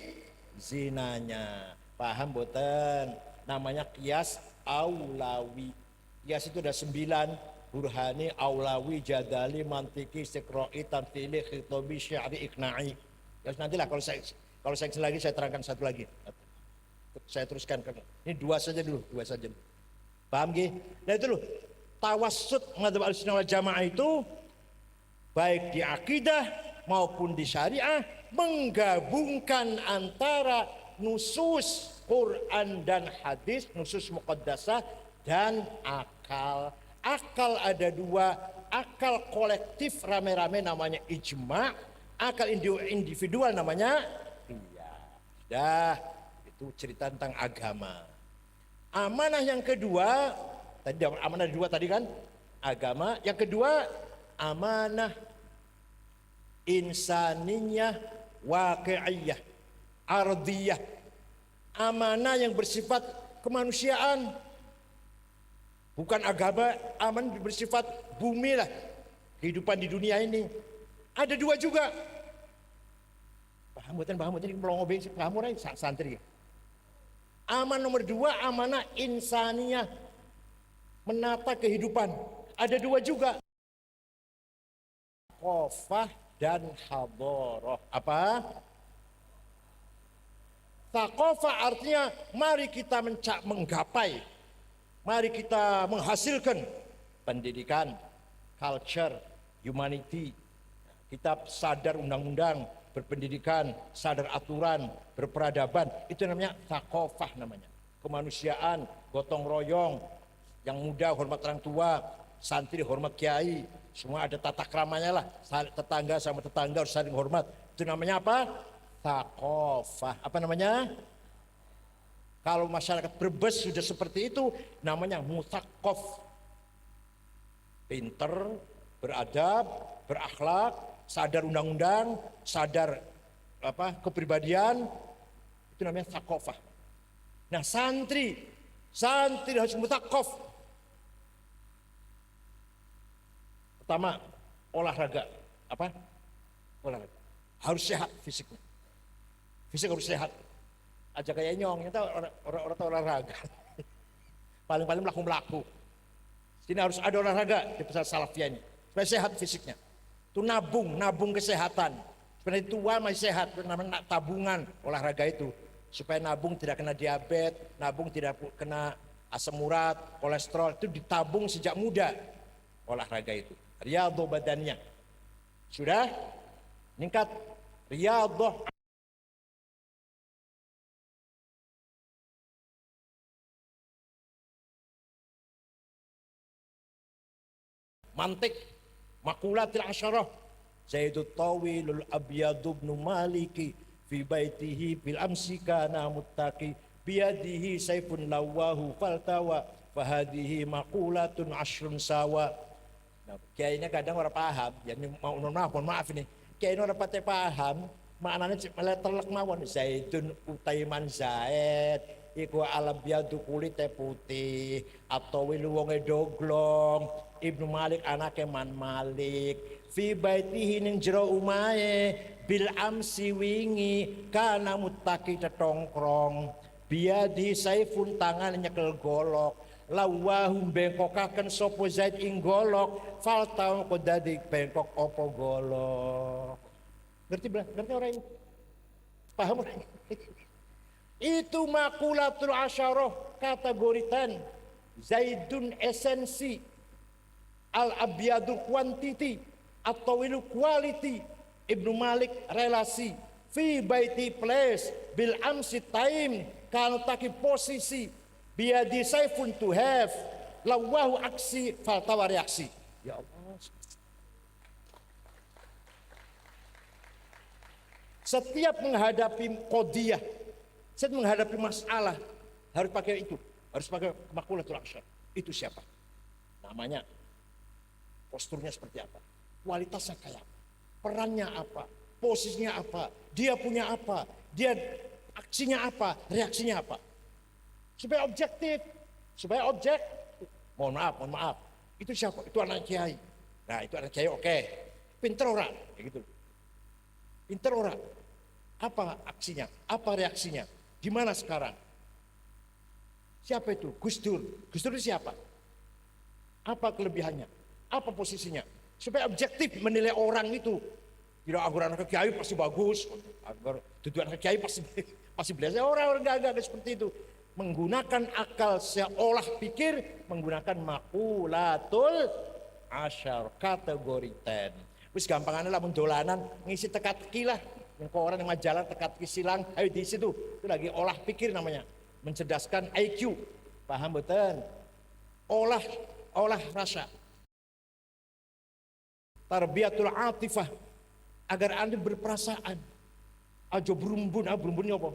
zinanya. Paham boten? Namanya kias aulawi. Kias itu ada 9: burhani, aulawi, jadali, mantiki, istiqra'i, tamthili, khitobi, syi'ri, iqna'i. Ya nantilah kalau saya lagi saya terangkan satu lagi. Saya teruskan. Ini dua saja dulu. Paham gih? Nah itu loh. Tawassut madzhab Ahlussunnah wal Jamaah itu baik di akidah maupun di syariah menggabungkan antara nusus Quran dan hadis, nusus muqaddasah dan akal. Akal ada dua, akal kolektif rame-rame namanya ijma', akal individual namanya qiyas. Dah, itu cerita tentang agama. Amanah yang kedua, tadi amanah dua tadi kan agama, yang kedua amanah insaniyah waqi'iyah ardiyah, amanah yang bersifat kemanusiaan, bukan agama. Amanah bersifat bumi lah, kehidupan di dunia ini. Ada dua juga. Paham ini melongo beng paham ora santri. Amanah nomor dua amanah insaniyah, menata kehidupan. Ada dua juga. Thaqafah dan hadarah. Apa? Thaqafah artinya mari kita menggapai, mari kita menghasilkan pendidikan, culture, humanity. Kita sadar undang-undang, berpendidikan, sadar aturan, berperadaban. Itu namanya thaqafah namanya. Kemanusiaan, gotong royong, yang muda hormat orang tua, santri hormat kiai, semua ada tata kramanya lah. Tetangga sama tetangga harus saling hormat. Itu namanya apa? Thaqafah. Apa namanya? Kalau masyarakat Brebes sudah seperti itu, namanya mutsaqqaf. Pinter, beradab, berakhlak, sadar undang-undang, sadar kepribadian, itu namanya thaqafah. Nah santri harus mutsaqqaf. Pertama, olahraga. Apa? Olahraga. Harus sehat fisiknya. Fisik harus sehat. Aja kayak nyong, itu orang olahraga. Paling-paling melaku-melaku. Sini harus ada olahraga di pesantren Salafiyah ini. Supaya sehat fisiknya. Itu nabung kesehatan. Supaya tua masih sehat, namanya tabungan olahraga itu. Supaya nabung tidak kena diabetes, nabung tidak kena asam urat, kolesterol, itu ditabung sejak muda olahraga itu. Riyadhah badannya. Sudah meningkat riyadhah mantik makulatil asyarah Zaidut Tawilul Abyadu ibn Maliki fi baitihi bil amsi kana muttaqi biyadihi saifun lawahu faltawa fahadihi maqulatun ashrun sawa. Nah, kayaknya kadang orang paham, ya ini mohon maaf ini. Kayaknya orang pate paham, maknanya malah terlek mawon Zaidun utaiman Zaid iku alabyadu kulite putih atau wilu wonge doglong Ibnu Malik anake Man Malik fi baitihi ning jero umahe bil amsi wingi kana muttaqi tetongkrong biadi saifun tangan nyekel golok lawahum bengkokaken sapa Zaid ing golok faltau kodadi bengkok opo golok. Ngerti orang ini? Paham orang? Itu makulatul asyarah kategori 10. Zaidun esensi, al abyadu quantity atau wilu quality, Ibnu Malik relasi, fi baiti place, bil amsi time, kalau taki posisi, biadi saifun to have, lawahu aksi, faltawa reaksi. Ya Allah. Setiap menghadapi qadiyah, setiap menghadapi masalah harus pakai itu, harus pakai makulatul asyar. Itu siapa? Namanya, posturnya seperti apa, kualitasnya kayak apa, perannya apa, posisinya apa, dia punya apa, dia aksinya apa, reaksinya apa, supaya objektif, supaya objek. Mohon maaf, itu siapa? Itu anak kiai. Nah itu anak kiai, oke, pinter orang, kayak gitu. Pinter orang, apa aksinya, apa reaksinya, gimana sekarang? Siapa itu? Gus Dur. Gus Dur itu siapa? Apa kelebihannya? Apa posisinya? Supaya objektif menilai orang itu. Tidak agar anak kiai pasti bagus, agar tujuan anak kiai pasti belajar. Orang enggak seperti itu. Menggunakan akal seolah pikir, menggunakan makulatul asyar kategori 10. Wis gampangannya lah mendolanan ngisi teka-teki lah. Yang koran yang majalah teka-teki silang, ayo di situ. Itu lagi olah pikir namanya. Mencerdaskan IQ. Paham betul? Olah rasa. Tarbiyatul atifah, agar Anda berperasaan. Aja berumbunnya apa?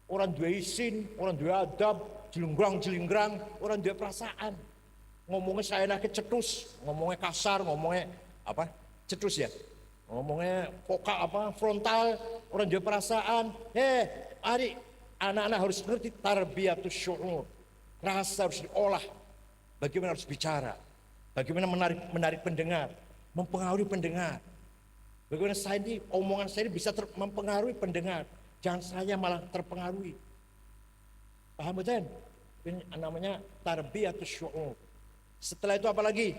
Orang dua isin, orang dua adab, jelinggrang, orang dua perasaan. Ngomongnya saya nak cetus, ngomongnya kasar, ngomongnya apa? Cetus ya. Ngomongnya pokak apa? Frontal, orang dua perasaan. Adik, anak-anak harus ngerti tarbiyatus syu'ur. Rasa harus diolah. Bagaimana harus bicara? Bagaimana menarik pendengar? Mempengaruhi pendengar. Bagaimana omongan saya ini bisa mempengaruhi pendengar. Jangan saya malah terpengaruhi. Paham betul? Ini namanya tarbiyatus syu'ur. Setelah itu apa lagi?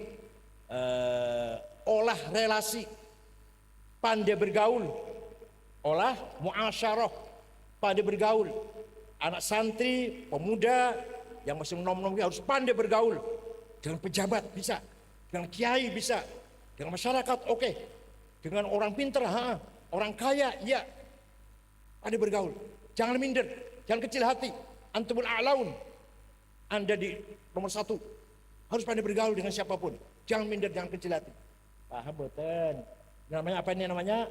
Olah relasi. Pandai bergaul. Olah muasyarah. Pandai bergaul. Anak santri, pemuda yang masih nom-nom harus pandai bergaul. Dengan pejabat bisa. Dengan kiai bisa. Dengan masyarakat oke. Dengan orang pintar, orang kaya, ya. Pandai bergaul. Jangan minder, jangan kecil hati. Antumul a'laun. Anda di nomor 1. Harus pandai bergaul dengan siapapun. Jangan minder, jangan kecil hati. Paham betul? Namanya apa ini namanya?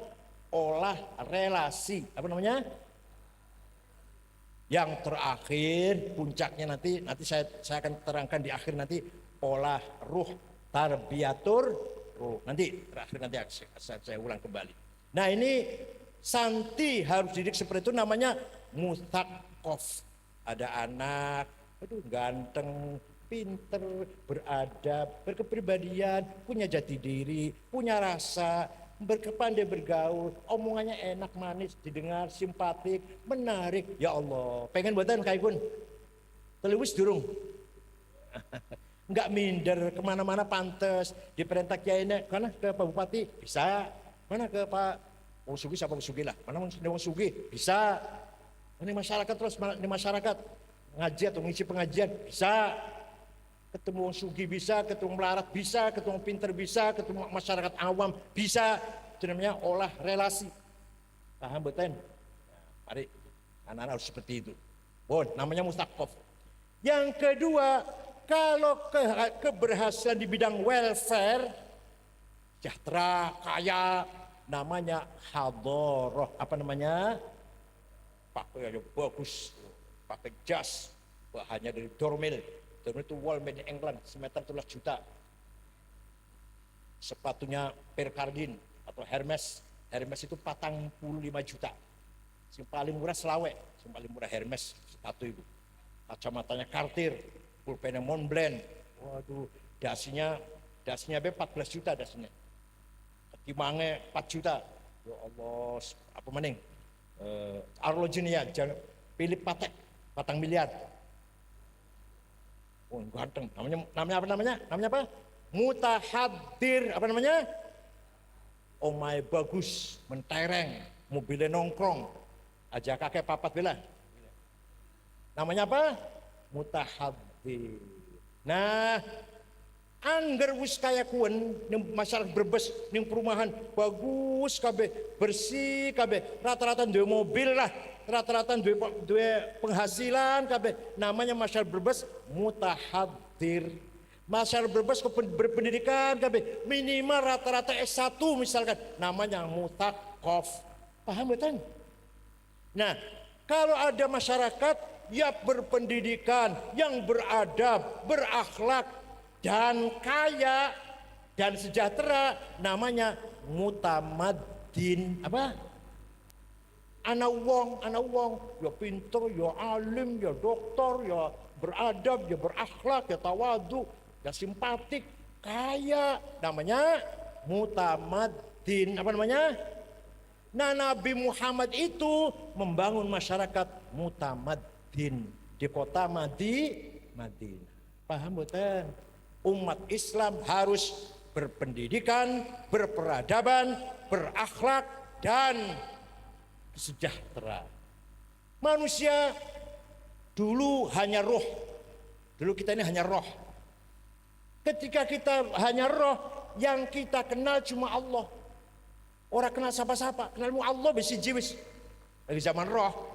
Olah relasi. Apa namanya? Yang terakhir puncaknya nanti saya akan terangkan di akhir nanti, olah ruh, tarbiyatur ruh. Nanti terakhir nanti saya ulang kembali. Nah ini santri harus didik seperti itu, namanya mutsaqof. Ada anak, aduh ganteng, pinter, beradab, berkepribadian, punya jati diri, punya rasa, berkepandai bergaul, omongannya enak, manis, didengar, simpatik, menarik. Ya Allah, pengen buatan kayak pun. Telewis durung. Enggak minder kemana-mana pantes diperintah kiainya karena ke Pak Bupati bisa, mana ke Pak Wong Sugi siapa Wong Sugi lah, mana Wong Sugi bisa, ini masyarakat terus di masyarakat ngaji atau ngisi pengajian bisa, ketemu Wong Sugi bisa, ketemu melarat bisa, ketemu pinter bisa, ketemu masyarakat awam bisa, itu namanya olah relasi. Paham betul? Mari anak-anak harus seperti itu. Namanya mustaqof. Yang kedua, kalau keberhasilan di bidang welfare, sejahtera, kaya, namanya hadoroh. Apa namanya? Pakai bagus, pakai jas, bahannya dari Dormil. Dormil itu wall made in England, semeter 13 juta. Sepatunya Percardin atau Hermes. Hermes itu 45 juta. Yang paling murah Selawe, yang paling murah Hermes sepatu itu. Kacamatanya Cartier, pulpennya Montblanc, waduh, dasinya be 14 juta dasinya, timangnya 4 juta, ya Allah, apa maning, arlojinia, Philip Patek, 4 miliar, ganteng, namanya apa? Mutahadir, apa namanya? Oh my bagus, mentereng, mobilnya nongkrong, aja kakek papat bela. Namanya apa? Mutahadir. Nah, angger wis kaya kuen ning masyarakat Brebes ning perumahan bagus kabeh, bersih kabeh, rata-rata duwe mobil lah, rata-rata duwe penghasilan kabeh. Namanya masyarakat Brebes mutahadir. Masyarakat Brebes berpendidikan kabeh, minimal rata-rata S1 misalkan, namanya mutaqof. Paham betul? Nah, kalau ada masyarakat yang berpendidikan, yang beradab, berakhlak, dan kaya, dan sejahtera, namanya mutamaddin. Apa? Anak wong, ya pinter, ya alim, ya doktor, ya beradab, ya berakhlak, ya tawadu, ya simpatik, kaya, namanya mutamaddin. Apa namanya? Nah, Nabi Muhammad itu membangun masyarakat mutamaddin di kota Madinah. Paham betul? Umat Islam harus berpendidikan, berperadaban, berakhlak, dan sejahtera. Manusia dulu hanya roh. Dulu kita ini hanya roh. Ketika kita hanya roh, yang kita kenal cuma Allah. Orang kenal siapa-siapa, kenalmu Allah besi jiwis. Lagi zaman roh.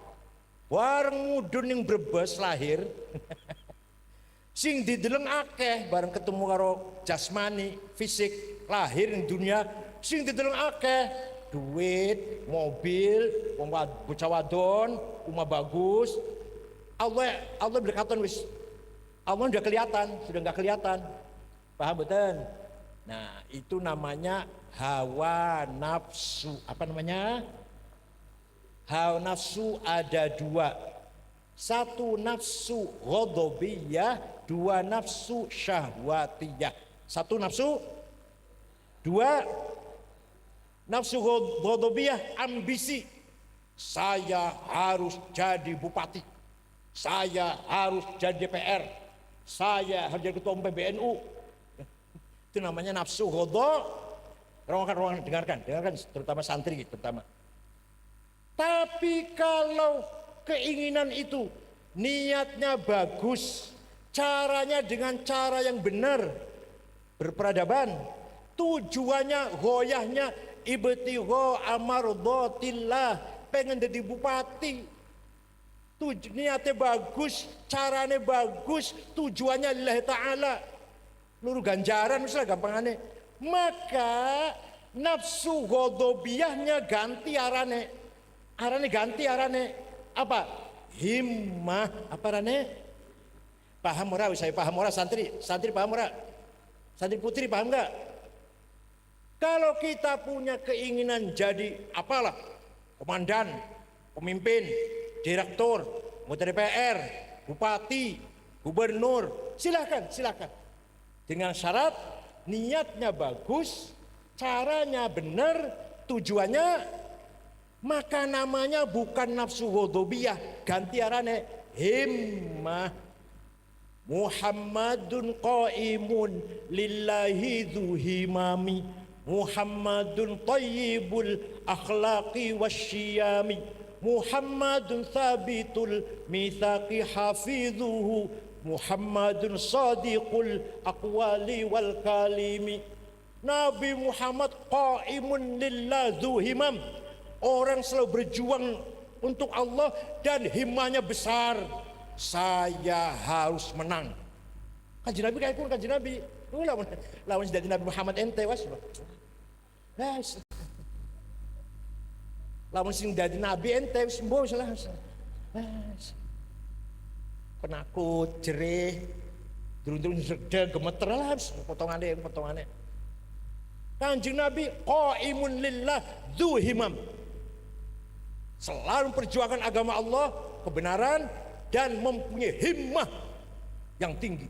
Bareng mudun yang Brebes lahir. Sing dideleng akeh bareng ketemu karo jasmani, fisik, lahir ning dunia, sing dideleng akeh, duit, mobil, bocah wadon, rumah bagus. Allah berkata wis. Allah sudah enggak kelihatan. Paham betul? Nah, itu namanya hawa nafsu. Apa namanya? Hawa nafsu ada dua. Satu nafsu ghadabiyah, dua nafsu syahwatiyah. Satu nafsu, dua nafsu ghadabiyah, ambisi. Saya harus jadi bupati. Saya harus jadi DPR. Saya harus jadi ketua PBNU. Itu namanya nafsu ghadab. Ruangan dengarkan, terutama santri terutama. Tapi kalau keinginan itu niatnya bagus, caranya dengan cara yang benar, berperadaban, tujuannya, goyahnya ibtigha amardhatillah, pengen jadi bupati, niatnya bagus, caranya bagus, tujuannya lillahi ta'ala, luru ganjaran misalnya gampangane, maka nafsu ghadabiyahnya ganti arane apa? Himmah. Apa arane? Paham ora? Saya paham ora santri paham ora? Santri putri paham enggak? Kalau kita punya keinginan jadi apalah, komandan, pemimpin, direktur, anggota DPR, bupati, gubernur, Silahkan. Dengan syarat niatnya bagus, caranya benar, tujuannya, maka namanya bukan nafsu ghadabiyah, ganti arane himmah. Muhammadun qaimun lillahi dzu himami, Muhammadun tayyibul akhlaqi wasyiyami, Muhammadun thabitul mitsaqi hafidhuhu, Muhammadun sadiqul aqwali wal kalimi. Nabi Muhammad qaimun lillah dzu himam, orang selalu berjuang untuk Allah dan himmahnya besar. Saya harus menang. Kanjeng Nabi kayak pun kanjeng Nabi. Lawan jadi Nabi Muhammad ente was. Lawan sing dadi nabi ente wis mbuh salah. Penakut, jerih, durung-durung reda gemeter lah potongane. Kanjeng Nabi qaimun lillah dzu himam. Selalu memperjuangkan agama Allah, kebenaran, dan mempunyai himmah yang tinggi.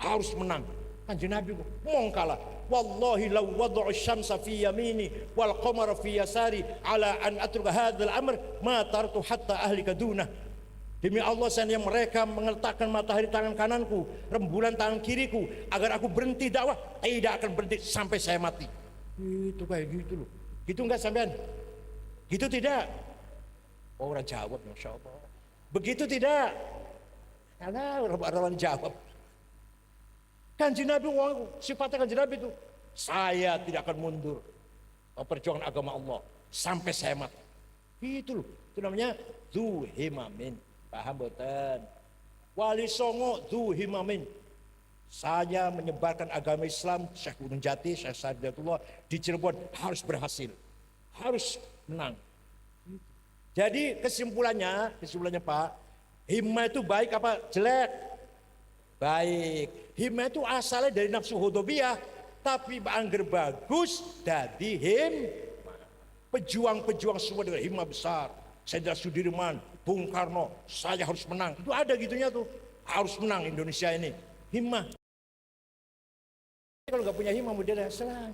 Harus menang. Kanjeng Nabi mau kalah. Wallahi law wada'u syamsa fi yamini wal qamara fi yasari ala an atruka hadzal amr ma tartu hatta ahlika dunah. Demi Allah, seandainya mereka meletakkan matahari tangan kananku, rembulan tangan kiriku, agar aku berhenti dakwah, tidak akan berhenti sampai saya mati. Itu kayak gitu loh. Gitu enggak sampean? Gitu tidak? Orang jawab, Masya Allah. Begitu tidak? Karena orang jawab. Kanjeng Nabi, sifatnya kanjeng Nabi itu, saya tidak akan mundur memperjuangkan agama Allah sampai saya mati. Itu loh. Itu namanya dzu himamin. Paham boten? Wali Songo dzu himamin. Saya menyebarkan agama Islam, Syekh Gunung Jati, Syekh Sadiatullah di Cirebon harus berhasil. Harus menang. Jadi kesimpulannya Pak, himmah itu baik apa jelek? Baik. Himmah itu asalnya dari nafsu ghadabiyah, tapi angger bagus dari pejuang-pejuang semua dengan himmah besar. Jenderal Sudirman, Bung Karno, saya harus menang. Itu ada gitunya tuh. Harus menang Indonesia ini. Himmah. Kalau nggak punya himmah mudah salah.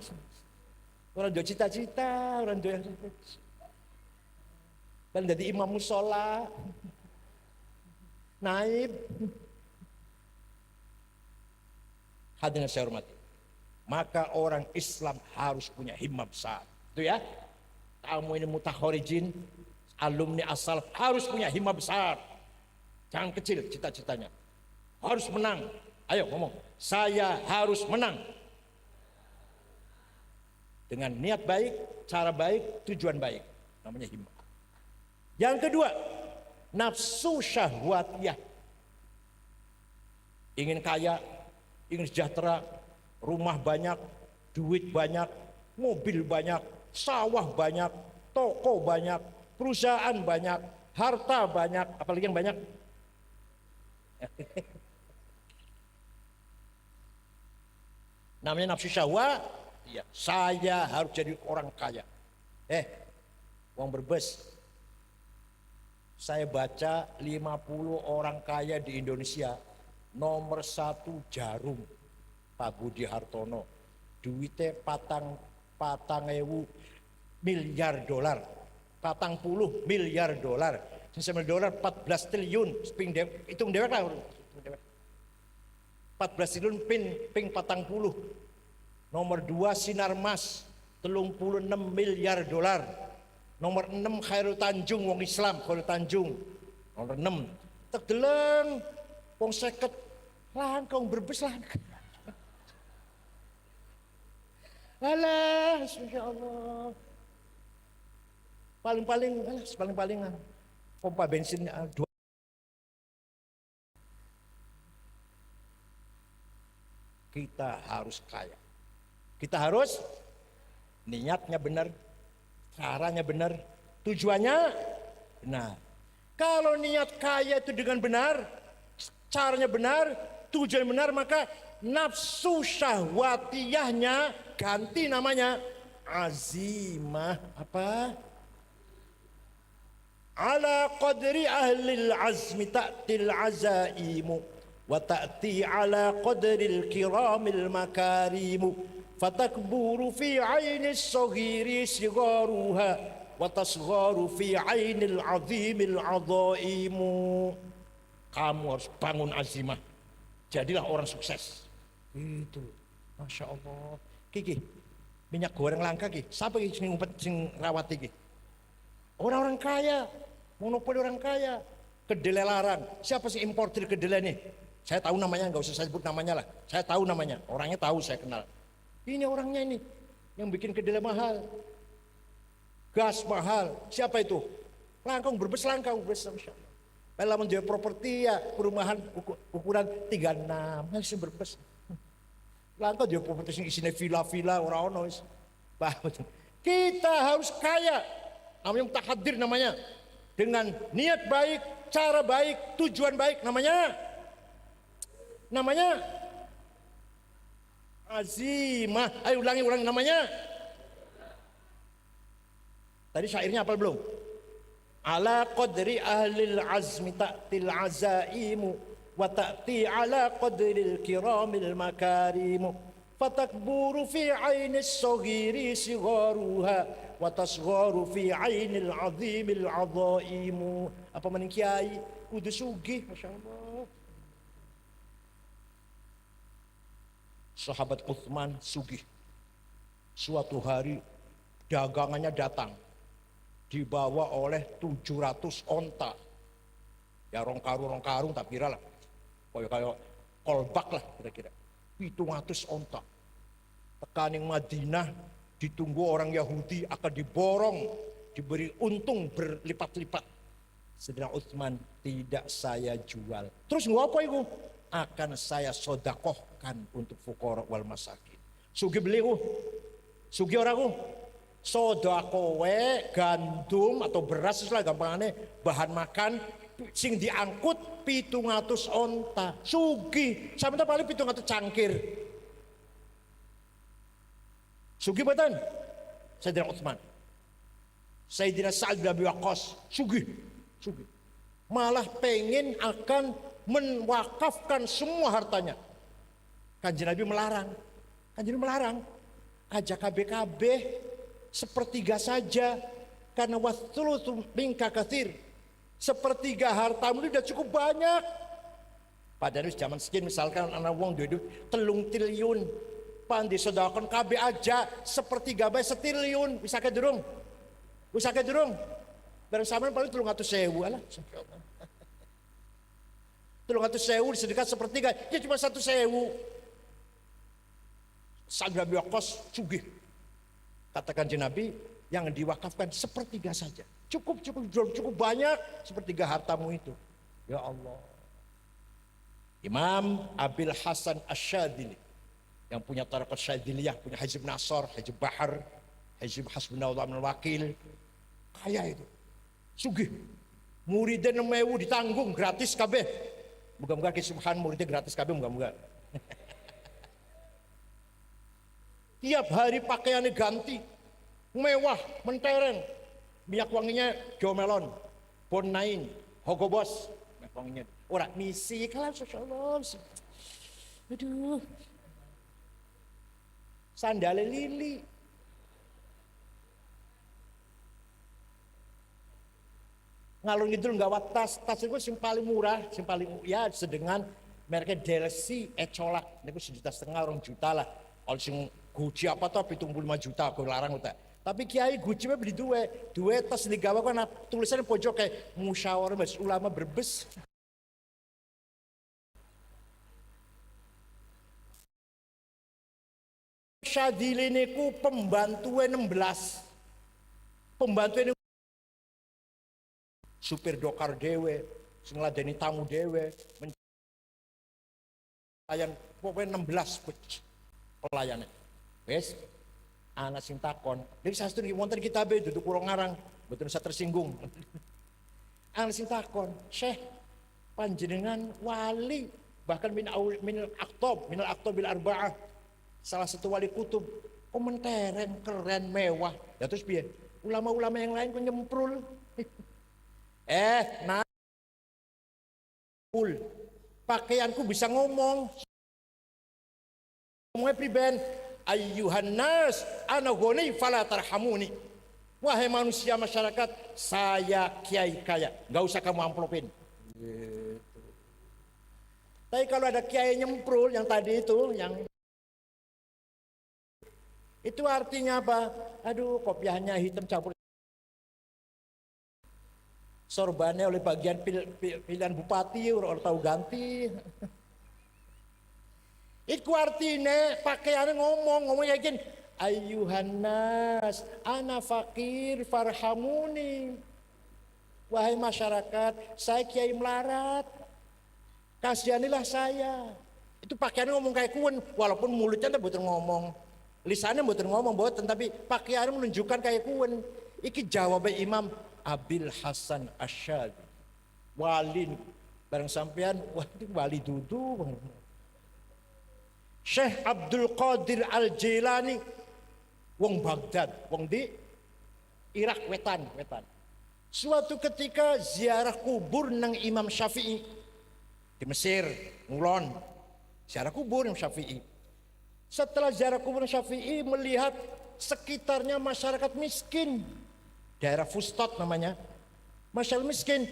Orang do cita-cita, orang do kan jadi imam musola, naib. Hadirin saya hormati, maka orang Islam harus punya himmah besar. Itu ya, kamu ini mutakhorijin, alumni asal harus punya himmah besar. Jangan kecil cita-citanya. Harus menang. Ayo ngomong, saya harus menang. Dengan niat baik, cara baik, tujuan baik. Namanya himmah. Yang kedua, nafsu syahwatiyah. Ingin kaya, ingin sejahtera, rumah banyak, duit banyak, mobil banyak, sawah banyak, toko banyak, perusahaan banyak, harta banyak, apalagi yang banyak. Namanya nafsu syahwat. Ya, saya harus jadi orang kaya. Uang Brebes. Saya baca 50 orang kaya di Indonesia. Nomor 1 Jarum, Pak Budi Hartono. Duitnya patang ewu miliar dolar. 40 miliar dolar. $14 triliun. Hitung dewek lah. 14 triliun ping 40. Nomor 2 Sinarmas 36 miliar dolar. Nomor 6 Khairul Tanjung, wong Islam Khairul Tanjung. Nomor 6 Tegeleng wong 50 langkong Brebes lah. Alah, Masya Allah. Paling-paling pompa bensin 2. Kita harus kaya. Kita harus niatnya benar, caranya benar, tujuannya benar. Kalau niat kaya itu dengan benar, caranya benar, tujuan benar, maka nafsu syahwatiyahnya ganti namanya azimah. Apa? Ala qadri ahlil azmi ta'til azaimu wa ta'ti ala qadril kiramil makarimu fatakburu fi 'ainis saghiri sigaruha wa tasgharu fi 'ainil 'azimil 'azaimu. Kamu harus bangun azimah, jadilah orang sukses. Itu, masya Allah. Kiki, minyak goreng langka ki, siapa ki sing ngumpet sing rawat iki? Orang-orang kaya, monopoli orang kaya. Kedelai larang, siapa sih importir kedelai nih? Saya tahu namanya, nggak usah saya sebut namanya lah. Saya tahu namanya, orangnya tahu, saya kenal. Ini orangnya ini yang bikin kedelai mahal, gas mahal. Siapa itu? Langkong berbes langka, berbes. Kalau menjual properti ya perumahan ukuran 36, masih berbes. Langka dia properti isinya villa-villa orang-orang. Kita harus kaya, namanya mutahadir namanya, dengan niat baik, cara baik, tujuan baik, namanya azimah. Ayo ulangi namanya. Tadi syairnya apa belum? Ala qadri ahlil azmi ta'til azaimu wa ta'ti ala qadril kiramil makarimu fatakburu fi 'ainis saghiri sigaruha wa tasgharu fi 'ainil 'azimil 'azaimu. Apa maning kiai kudu sugih, masyaallah. Sahabat Utsman sugih. Suatu hari dagangannya datang, dibawa oleh 700 onta. Ya rong karung tak kira lah. Kayak kolbak lah kira-kira. 700 onta. Tekaning Madinah ditunggu orang Yahudi akan diborong, diberi untung berlipat-lipat. Sedang Utsman, tidak saya jual. Terus ngapa itu? Akan saya sodakohkan untuk fuqara wal masakin. Sugi beli ku, sugi orang ku. Sodakowe gandum atau beras lah gampangane bahan makan sing diangkut 700 onta. Sugi, sampeyan paling 700 cangkir. Sugi mboten? Sayyidina Utsman. Sayyidina Sa'ad bin Abi Waqqas, sugi. Malah pengen akan menwakafkan semua hartanya. Kanjeng Nabi melarang. Ajak KBKB sepertiga saja, karena wathulutsu minka katsir. Sepertiga hartamu itu sudah cukup banyak. Padahal zaman sekian misalkan anak wong duwe 3 triliun, pandi sedekahkan KB aja sepertiga bae setriliun, bisa ke durung? Bareng sampean paling 300.000 alah. 300.000 disedekah sepertiga, ya cuma 1.000. Sa'ad bin Abi Waqqas sugih. Katakan Nabi, yang diwakafkan sepertiga saja. Cukup banyak sepertiga hartamu itu. Ya Allah. Imam Abil Hasan Asy-Syadzili yang punya tarekat Syadziliyah, punya Hizb Nasr, Hizb Bahar, Hizb Hasbunallah wa ni'mal wakil. Kaya itu. Sugih. Muridnya 6.000 ditanggung gratis kabeh. Muga-muga ki subhan muridnya gratis kabeh, muga-muga. Tiap hari pakaiannya ganti, mewah, mentereng, minyak wanginya Jomelon, Bon9, Hugo Boss, minyak wanginya. Orang misi, kalau Allah, aduh, sandale lili, ngalung itu nggak tas itu yang paling murah, yang paling ya sedengan mereknya Delsi, Ecolak, itu 1,5 juta lah. Kalau sing Gucci apa tuh 75 juta aku larang udah. Tapi kiai Gucci beli dua tas digawa kan tulisannya pojok kayak musyawarah majelis ulama Brebes. Syadzili niku pembantu 16. Pembantu supir dokar dewe, sing ngladeni tamu dewe, pelayan pokoknya 16 pelayannya. Wes, anak sing takon, dari sastra wonten kitabe duduk kurang ngarang, betul saya tersinggung. Anak sing takon, Syekh, panjenengan wali, bahkan min al-aktab bil arba'ah, salah satu wali kutub, komentaren keren mewah. Ya terus piye? Ulama-ulama yang lain kok nyemprul. Pakaianku bisa ngomong. Ngomongnya priben, ayyuhan nas ana ghani fala tarhamuni. Wahai manusia masyarakat, saya kiai kaya, nggak usah kamu amplopin. Gitu. Tapi kalau ada kiai nyemprul yang tadi itu artinya apa? Aduh, kopiahnya hitam campur sorbannya oleh bagian pilihan bupati, orang tahu ganti. Itu artinya pakaiannya ngomong yakin. Ayyuhan nas, ana fakir farhamuni. Wahai masyarakat, saya kiai melarat, kasihanilah saya. Itu pakaiannya ngomong kayak kuen, walaupun mulutnya betul ngomong, lisannya betul ngomong boten, tapi pakaiannya menunjukkan kayak kuen. Iki jawabnya Imam Abil Hasan Asy'adzili. Wali bareng sampean, wah itu wali dudu. Syekh Abdul Qadir Al-Jilani, wong Baghdad, wong di Irak wetan. Suatu ketika ziarah kubur nang Imam Syafi'i di Mesir, ngulon ziarah kubur Imam Syafi'i. Setelah ziarah kubur Syafi'i, melihat sekitarnya masyarakat miskin, daerah Fustat namanya, masyarakat miskin.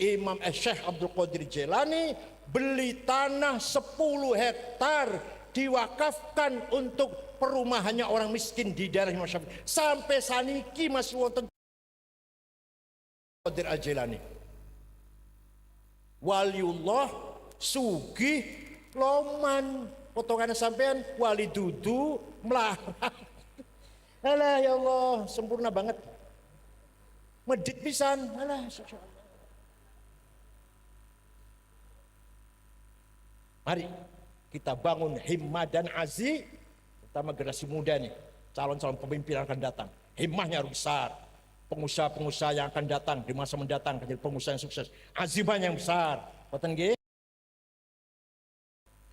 Imam Syekh Abdul Qadir Jilani beli tanah 10 hektar diwakafkan untuk perumahannya orang miskin di daerah Imam Syafi'i. Sampai saniki masih wonten Qadir Al-Jilani. Waliullah sugih loman, potongannya sampean wali dudu melarat. Alah ya Allah, sempurna banget. Medit pisan, alah insyaallah. Mari kita bangun himmah dan azi, terutama generasi muda nih, calon-calon pemimpin yang akan datang. Himmahnya harus besar. Pengusaha-pengusaha yang akan datang di masa mendatang menjadi pengusaha yang sukses. Azimah yang besar. Boten nggih?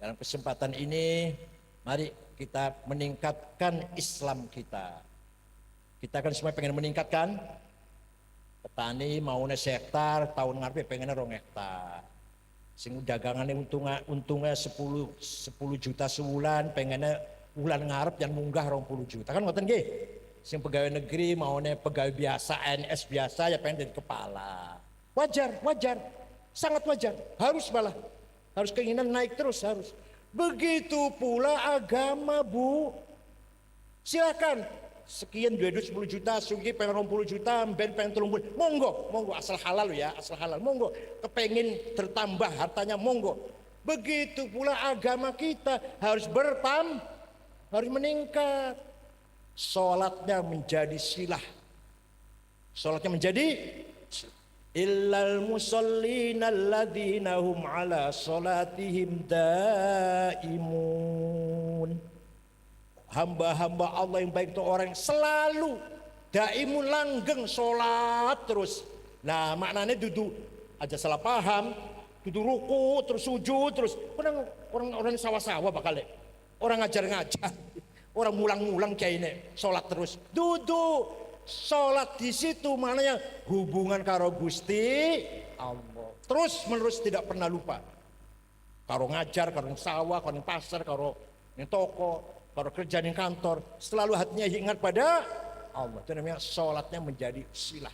Dalam kesempatan ini, mari kita meningkatkan Islam kita. Kita kan semua pengen meningkatkan. Petani maunya hektar, tahun ngarep pengennya 2 hektar. Sing dagangannya untungnya 10 juta sebulan, pengennya bulan ngarep yang munggah 20 juta. Kan ngoten nggih? Sing pegawai negeri maunya pegawai biasa, ANS biasa ya pengen jadi kepala. Wajar, sangat wajar. Harus malah, harus keinginan naik terus harus. Begitu pula agama, Bu. Silakan. Sekian duit 10 juta, sugi pengen 20 juta, ben pengen 30. Monggo, asal halal ya, asal halal. Monggo, kepengin bertambah hartanya, monggo. Begitu pula agama kita harus harus meningkat. Salatnya menjadi silah. Salatnya menjadi illal musallina alladzina hum ala salatihim daimun. Hamba-hamba Allah yang baik itu orang yang selalu daimun langgeng sholat terus. Nah maknanya dudu aja salah paham, dudu ruku terus sujud terus. Orang sawah-sawah bakal orang ngajar-ngajar, orang mulang-mulang kayak ini sholat terus. Dudu sholat di situ maknanya hubungan karo Gusti Allah. Terus menerus tidak pernah lupa. Karo ngajar, karo sawah, karo pasar, karo toko. Kalau kerja di kantor, selalu hatinya ingat pada Allah. Itu namanya sholatnya menjadi silah.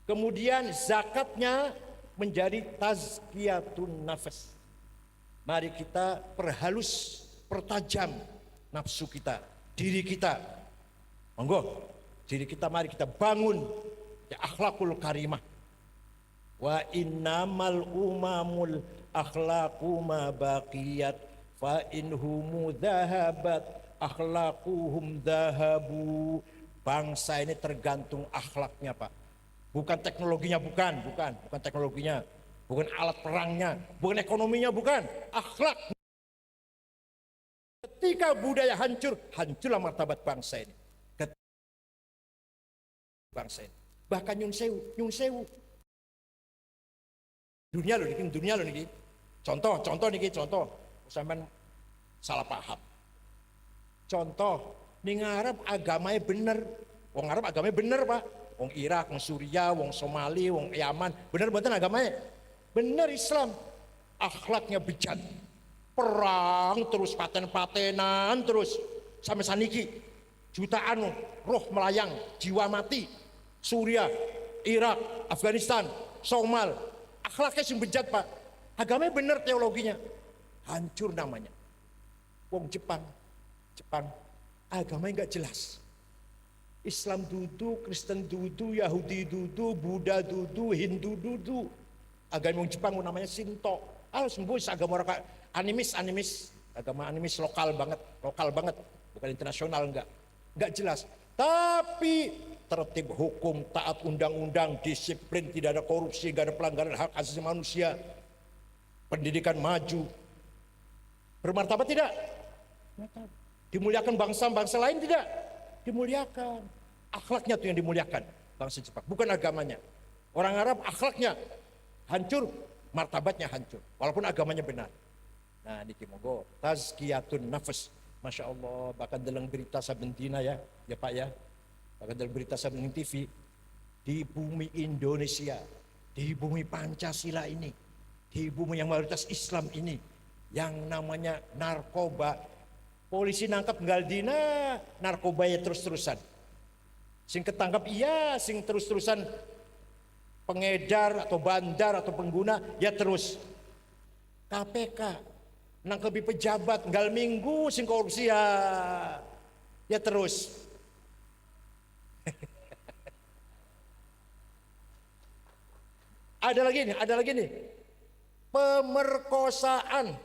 Kemudian zakatnya menjadi tazkiyatun nafas. Mari kita pertajam nafsu kita, diri kita. Monggo, diri kita mari kita bangun ya akhlakul karimah. Wa innamal umamul akhlaqu ma baqiyat. Fa inhumu dhahabat akhlaquhum dhahabu. Bangsa ini tergantung akhlaknya, Pak. Bukan teknologinya, bukan teknologinya, bukan alat perangnya, bukan ekonominya, bukan akhlak. Ketika budaya hancurlah martabat bangsa ini. Bahkan nyun sewu. Dunia loh niki. Contoh niki. Sampai salah paham. Contoh, ning Arab agamanya bener. Wong Arab agamanya bener, Pak. Wong Irak, wong Suriah, wong Somali, wong Yaman, bener mboten agamanya? Bener Islam. akhlaknya bejat, perang terus, paten-patenan terus, sampai saniki jutaan roh melayang, jiwa mati, Suriah, Irak, Afghanistan, Somal, akhlaknya sing bejat Pak, agamanya bener, teologinya hancur namanya. Wong Jepang agamanya nggak jelas, Islam dudu, Kristen dudu, Yahudi dudu, Buddha dudu, Hindu dudu. Agama wong Jepang namanya Shinto. Sembuh agama orang animis, agama animis lokal banget, bukan internasional, enggak jelas. Tapi tertib hukum, taat undang-undang, disiplin, tidak ada korupsi, tidak ada pelanggaran hak asasi manusia, pendidikan maju, bermartabat tidak? Dimuliakan bangsa-bangsa lain tidak? Dimuliakan. Akhlaknya tuh yang dimuliakan bangsa Jepang, bukan agamanya. Orang Arab akhlaknya hancur, martabatnya hancur, walaupun agamanya benar. Nah, niki mogo tazkiyatun nafas. Masya Allah, bahkan dalam berita sabentina ya Pak ya, bahkan dalam berita sabentin TV, di bumi Indonesia, di bumi Pancasila ini, di bumi yang mayoritas Islam ini, yang namanya narkoba, polisi nangkap galdina, narkoba ya terus-terusan. Sing ketangkap iya, sing terus-terusan pengedar atau bandar atau pengguna ya terus. KPK nangkepi pejabat nggal minggu sing korupsi ya terus. Ada lagi nih. Pemerkosaan.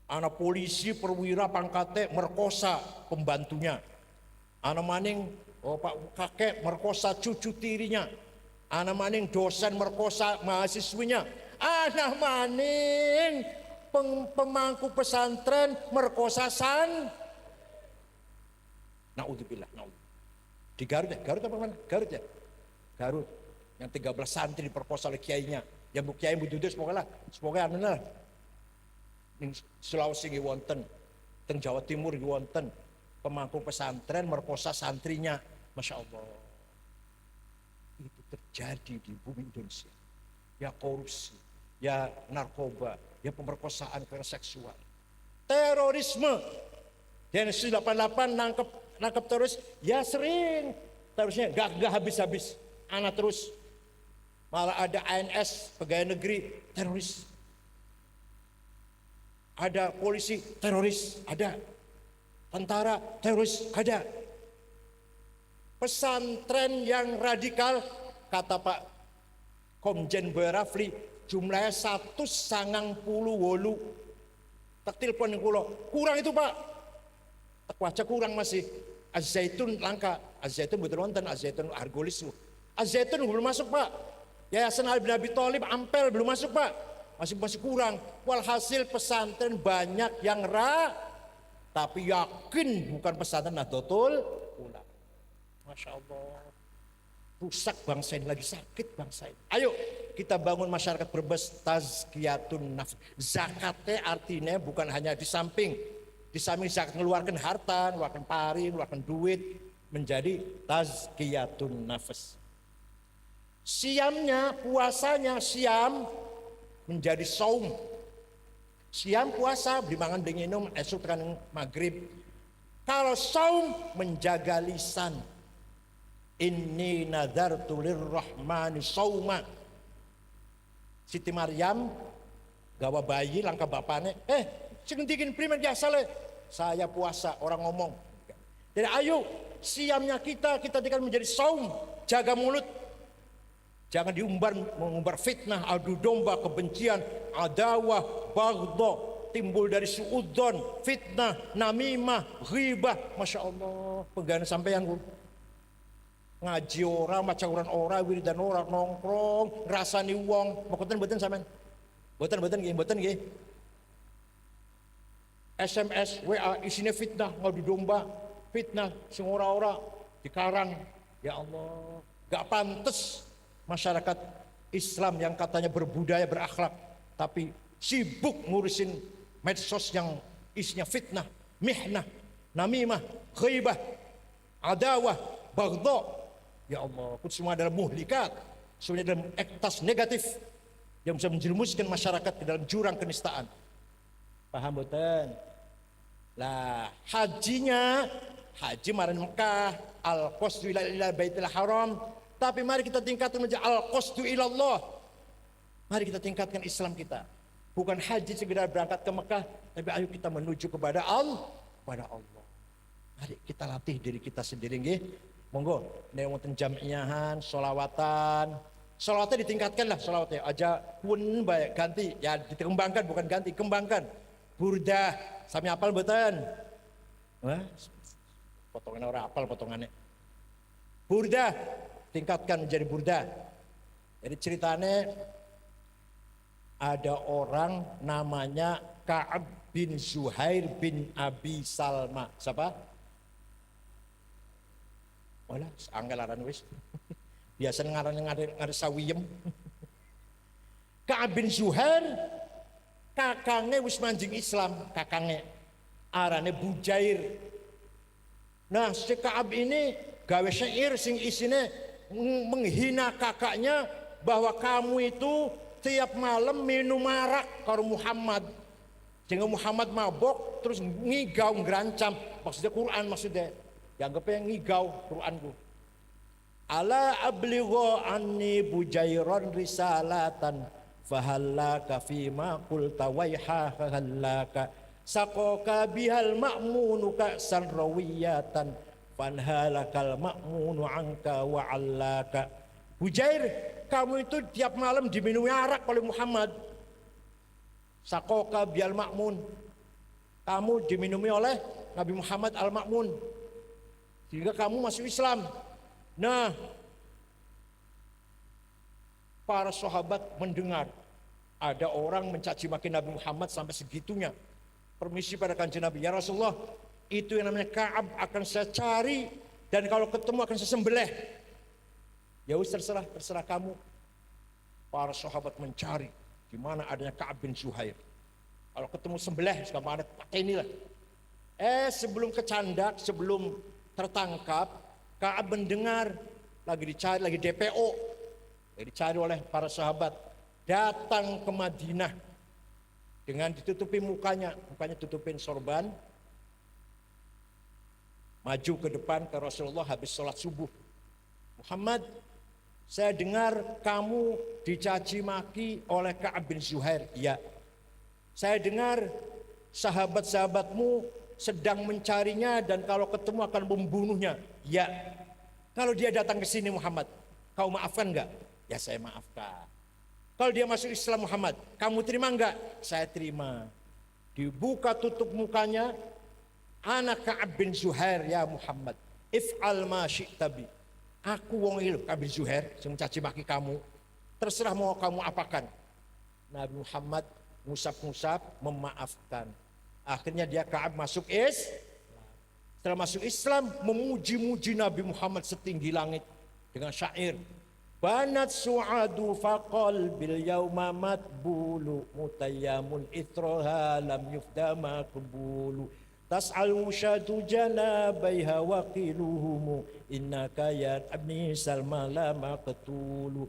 Anak polisi perwira pangkatnya merkosa pembantunya. Anak maning Pak kakek merkosa cucu tirinya. Anak maning dosen merkosa mahasiswinya. Anak maning pemangku pesantren merkosa naudzubillah. Di Garut apa mana? Garut yang 13 santri diperkosa oleh kiainya. Yang bu kiai bududes semoga anu ning Sulawesi wonten, teng Jawa Timur wonten pemangku pesantren merkosa santrinya. Masya Allah. Itu terjadi di bumi Indonesia. Ya korupsi, ya narkoba, ya pemerkosaan karena seksual, terorisme. Densus 88 nangkep terus, ya sering terusnya gak habis-habis, anak terus. Malah ada ANS pegawai negeri teroris, ada polisi teroris, ada tentara teroris, ada pesantren yang radikal, kata Pak Komjen Boy Rafli, jumlahnya 198. Tak telepon kulo, kurang itu Pak. Tak waca kurang masih. Az-Zaitun langka, Az-Zaitun betul wonten, Az-Zaitun Argolis. Az-Zaitun belum masuk Pak. Yayasan Ali bin Abi Thalib Ampel belum masuk Pak. Masih kurang. Walhasil pesantren banyak yang tapi yakin bukan pesantren Nahdlatul Ulama. Masya Allah. Rusak bangsa ini, lagi sakit bangsa ini. Ayo kita bangun masyarakat Brebes tazkiyatun nafs. Zakatnya artinya bukan hanya di samping zakat mengeluarkan harta, mengeluarkan pari, mengeluarkan duit, menjadi tazkiyatun nafs. Siamnya, puasanya siam menjadi saum. Siam puasa beli mangan beli minum esok tekan maghrib. Kalau saum menjaga lisan. Inni nadartu lirrahmani sauma. Siti Maryam gawa bayi langkah bapaknya, sing dikin primer biasa le. Saya puasa, orang ngomong. Jadi ayo siamnya kita jadikan menjadi saum, jaga mulut. Jangan mengumbar fitnah, adu domba, kebencian, adawah, baghdha, timbul dari suudzon, fitnah, namimah, ghibah. Masya Allah, pegawai sampeyan ngaji ora, maca Quran ora, wiridan ora, nongkrong, ngrasani wong, mboten sampean. Mboten nggih. SMS, WA isinya fitnah, ngadu domba, fitnah sing ora-ora dikarang. Ya Allah, gak pantes masyarakat Islam yang katanya berbudaya, berakhlak, tapi sibuk ngurusin medsos yang isinya fitnah, mihnah, namimah, ghaibah, adawah, baghdha. Ya Allah, itu semua adalah muhlikat, semuanya dalam ektas negatif. yang bisa menjerumuskan masyarakat ke dalam jurang kenistaan. Paham betul? Lah hajinya, haji maran Mekah, al-qasdu ila baitil haram. Tapi mari kita tingkatkan menjadi al-qasdu ilallah. Mari kita tingkatkan Islam kita. Bukan haji sekedar berangkat ke Mekah, tapi ayo kita menuju kepada Allah. Mari kita latih diri kita sendiri nggih. Monggo nek wonten jamiahan, sholawatan. Sholawatnya ditingkatkan lah sholawatnya. Aja pun baik ganti, ya dikembangkan bukan ganti, kembangkan. Burdah, sami apal mboten? Wah, potongan orang apal potongannya. Burdah, tingkatkan menjadi burdah. Jadi ceritanya ada orang namanya Ka'ab bin Zuhair bin Abi Salma. Siapa? Wala, anggalan wis. Biasa ngaran sawiyem. Ka'ab bin Zuhair kakangnya wis manjing Islam, kakangnya arane Bujair. Nah, si Ka'ab ini gawe syair sing isine menghina kakaknya bahwa kamu itu tiap malam minum arak karo Muhammad. Sehingga Muhammad mabok terus ngigau ngerancam. Maksudnya Quran maksudnya. Dianggapnya ngigau Quranku. Ala abligho anni Bujairon risalatan fahallaka fima qulta waiha hallaka sakoka bihal ma'munu ka'san rawiyatan fanhalakal ma'munu anka wa'allaka. Bujair, kamu itu tiap malam diminumi arak oleh Muhammad. Sakoka bihal ma'mun, kamu diminumi oleh Nabi Muhammad al-Ma'mun sehingga kamu masuk Islam. Nah, para sahabat mendengar ada orang mencaci maki Nabi Muhammad sampai segitunya. Permisi pada kanjeng Nabi, ya Rasulullah, itu yang namanya Ka'ab akan saya cari dan kalau ketemu akan saya sembelih. Ya wis terserah kamu. Para sahabat mencari di mana adanya Ka'ab bin Zuhair. Kalau ketemu sembelih, sekarang ada pakai inilah. Sebelum kecandak, sebelum tertangkap, Ka'ab mendengar lagi dicari, lagi DPO, lagi dicari oleh para sahabat. Datang ke Madinah dengan ditutupi mukanya tutupin sorban, maju ke depan ke Rasulullah habis sholat subuh. Muhammad, saya dengar kamu dicaci maki oleh Ka'ab bin Zuhair. Iya. Saya dengar sahabat-sahabatmu sedang mencarinya dan kalau ketemu akan membunuhnya. Ya, kalau dia datang ke sini Muhammad, kau maafkan enggak? Ya saya maafkan. Kalau dia masuk Islam Muhammad, kamu terima enggak? Saya terima. Dibuka tutup mukanya, anak Ka'ab bin Zuhair ya Muhammad, if'al ma syi'ta bi. Aku wong ilu Ka'ab bin Zuhair, sing mencaci maki kamu. Terserah mau kamu apakan. Nabi Muhammad ngusap-ngusap memaafkan. Akhirnya dia Ka'ab masuk Setelah masuk Islam memuji-muji Nabi Muhammad setinggi langit dengan syair. Banat su'adu faqal bil yauma matbulu mutayyamun itroha lam yufda maqbulu tas'al wushadu janabaiha waqiluhumu innaka ya abni salma la maqtulu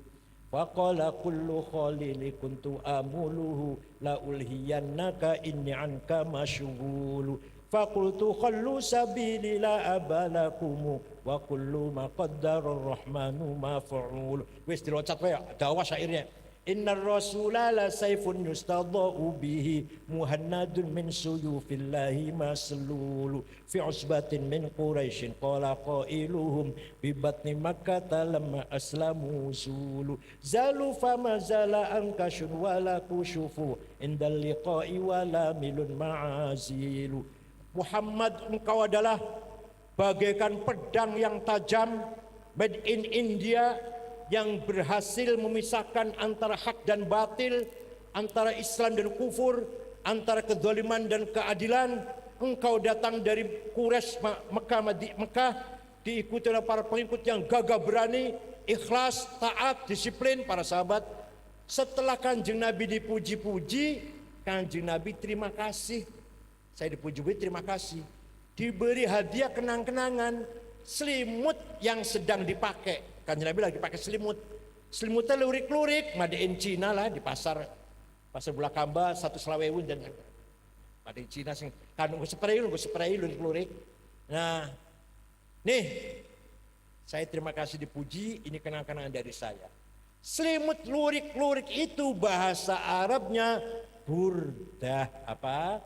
faqala kullu khalili kuntu amuluhu la ulhiyannaka inni anka masyghulu faqultu khallu sabili la abalakumu wa kullu ma qaddara ar-rahmanu maf'ul. Wis dilocat wae dawa syairnya. Innar rasula la sayfun yustadha'u bihi muhannadun min suyufillahi maslulu fi usbatin min quraisyin qala qailuhum bi batni makkah lamma aslamu zulu zalu fama zala ankashun wala kushufu indal liqa'i wala milun ma'azilu. Muhammad, engkau adalah bagaikan pedang yang tajam made in India yang berhasil memisahkan antara hak dan batil, antara Islam dan kufur, antara kezaliman dan keadilan. Engkau datang dari Quraisy Mekah diikuti oleh para pengikut yang gagah berani, ikhlas, taat, disiplin para sahabat. Setelah Kanjeng Nabi dipuji-puji, Kanjeng Nabi terima kasih. Saya dipuji-puji terima kasih. Diberi hadiah kenang-kenangan selimut yang sedang dipakai. Kanjeng Nabi lagi pakai selimut. Selimutnya lurik-lurik, madain Cina lah di pasar Bulakamba 1.000 dan madain Cina sing kan gue spray lurik-lurik. Nah, nih saya terima kasih dipuji, ini kenang-kenangan dari saya. Selimut lurik-lurik itu bahasa Arabnya burdah apa?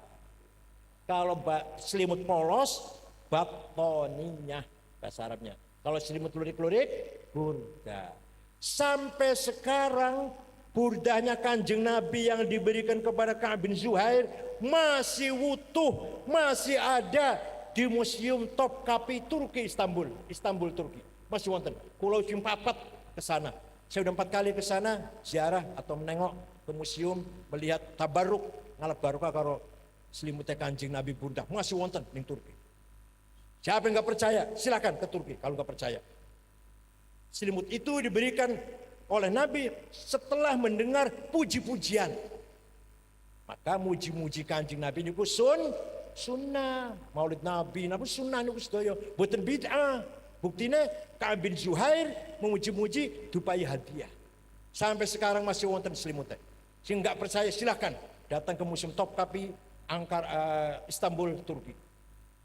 Kalau selimut polos, batoninya bahasa Arabnya. Kalau selimut lurik-lurik, burdah. Sampai sekarang burdahnya Kanjeng Nabi yang diberikan kepada Ka'ab bin Zuhair masih utuh, masih ada di Museum Topkapi Turki, Istanbul Turki. Masih wonten. Kulo sing papat ke sana. Saya udah 4 kali ke sana ziarah atau menengok ke museum, melihat tabaruk ngalap barokah karo selimutnya Kanjeng Nabi burdah masih wonten di Turki. Siapa yang nggak percaya silakan ke Turki kalau nggak percaya. Selimut itu diberikan oleh Nabi setelah mendengar puji-pujian. Maka muji-muji Kanjeng Nabi niku sunnah, Maulid Nabi niku sunnah niku sedaya boten bid'ah. Buktinya Ka'ab bin Zuhair memuji-muji dupai hadiah. Sampai sekarang masih wonten selimutnya. Sing nggak percaya silakan datang ke Museum Topkapi Istanbul Turki.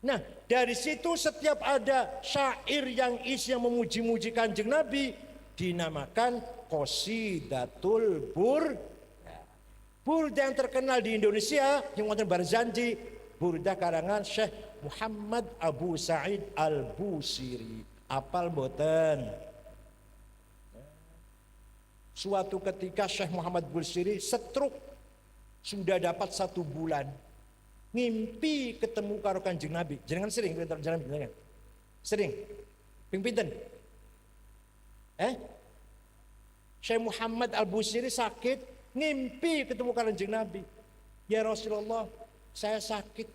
Nah, dari situ setiap ada syair yang isinya memuji-muji Kanjeng Nabi dinamakan Qasidatul Burdah. Burdah yang terkenal di Indonesia yang wonten Barzanji, burdah karangan Syekh Muhammad Abu Sa'id Al-Busiri. Apal boten? Suatu ketika Syekh Muhammad Busiri stroke, sudah dapat 1 bulan. Ngimpi ketemu karo Kanjeng Nabi. Jangan sering jangan. Sering. Ping pinten? Syekh Muhammad Al-Busiri sakit, ngimpi ketemu karo Kanjeng Nabi. Ya Rasulullah, saya sakit.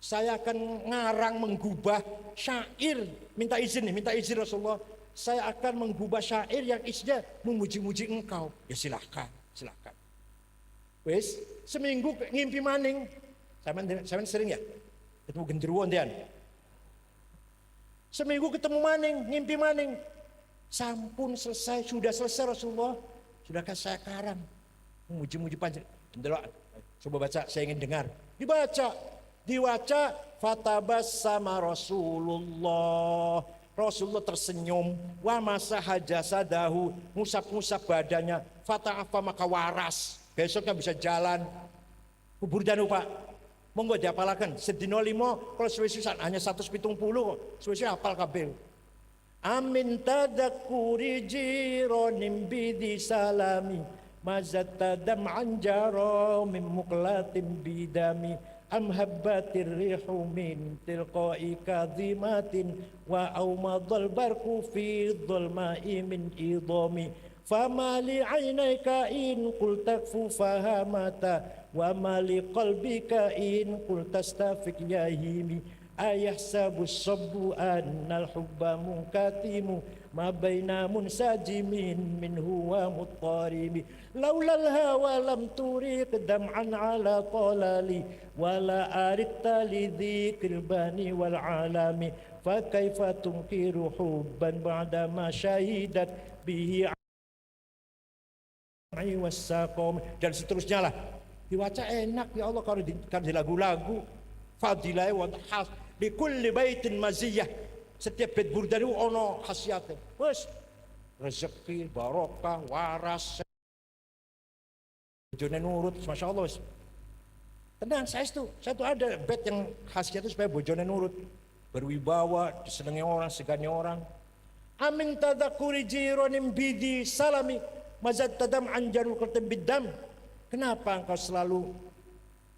Saya akan ngarang menggubah syair, minta izin Rasulullah. Saya akan menggubah syair yang isinya memuji-muji engkau. Ya silahkan. Wes, seminggu ngimpi maning. Sampeyan sering ya? Ketemu genderuwo ndian. Seminggu ketemu maning, ngimpi maning. Sampun sudah selesai Rasulullah. Sudahkah saya karang memuji-muji panjenengan? Delok, coba baca, saya ingin dengar. Diwaca fatabassama Rasulullah. Rasulullah tersenyum, wa masaha jasadahu, ngusap-ngusap badannya, fata'afa maka waras. Besoknya bisa jalan. Burdah Pak. Monggo diapalaken sedina 5 kalau suwe-suwesan hanya 170 kok. Suwe-suwe hafal kabeh. Amin tadakuri jironim bidi salami mazatta dam'an jaro min muqlatin bidami am habbatir rihu min tilqa'i kadhimatin wa awmadal barku fi dhulma'i min idami fama li 'ainayka in qul takfu fahamata wa ma li qalbika in qul tastafik yahimi ayahsabu sabbu annal hubba munkatimu ma baina munsajimin minhu wa muttarimi laulal hawa lam turiq dam'an ala qalali wala arikta li dhikril bani wal alami fa kaifa tunkiru hubban ba'da ma syahidat bihi wassaqam dan seterusnya lah. Diwaca enak ya Allah kalau di lagu-lagu fadilah wa khas di kulli baitin maziyah. Setiap bait burdah itu ono khasiatnya. Wes rezeki, barokah, waras. Bojone nurut, Masya Allah. Tenang, saya tuh ada bait yang khasiat itu supaya bojone nurut, berwibawa, disenangi orang, segani orang. Amin tadakuri jironim bidi salami mazat tadam anjarul kertem bidam. Kenapa engkau selalu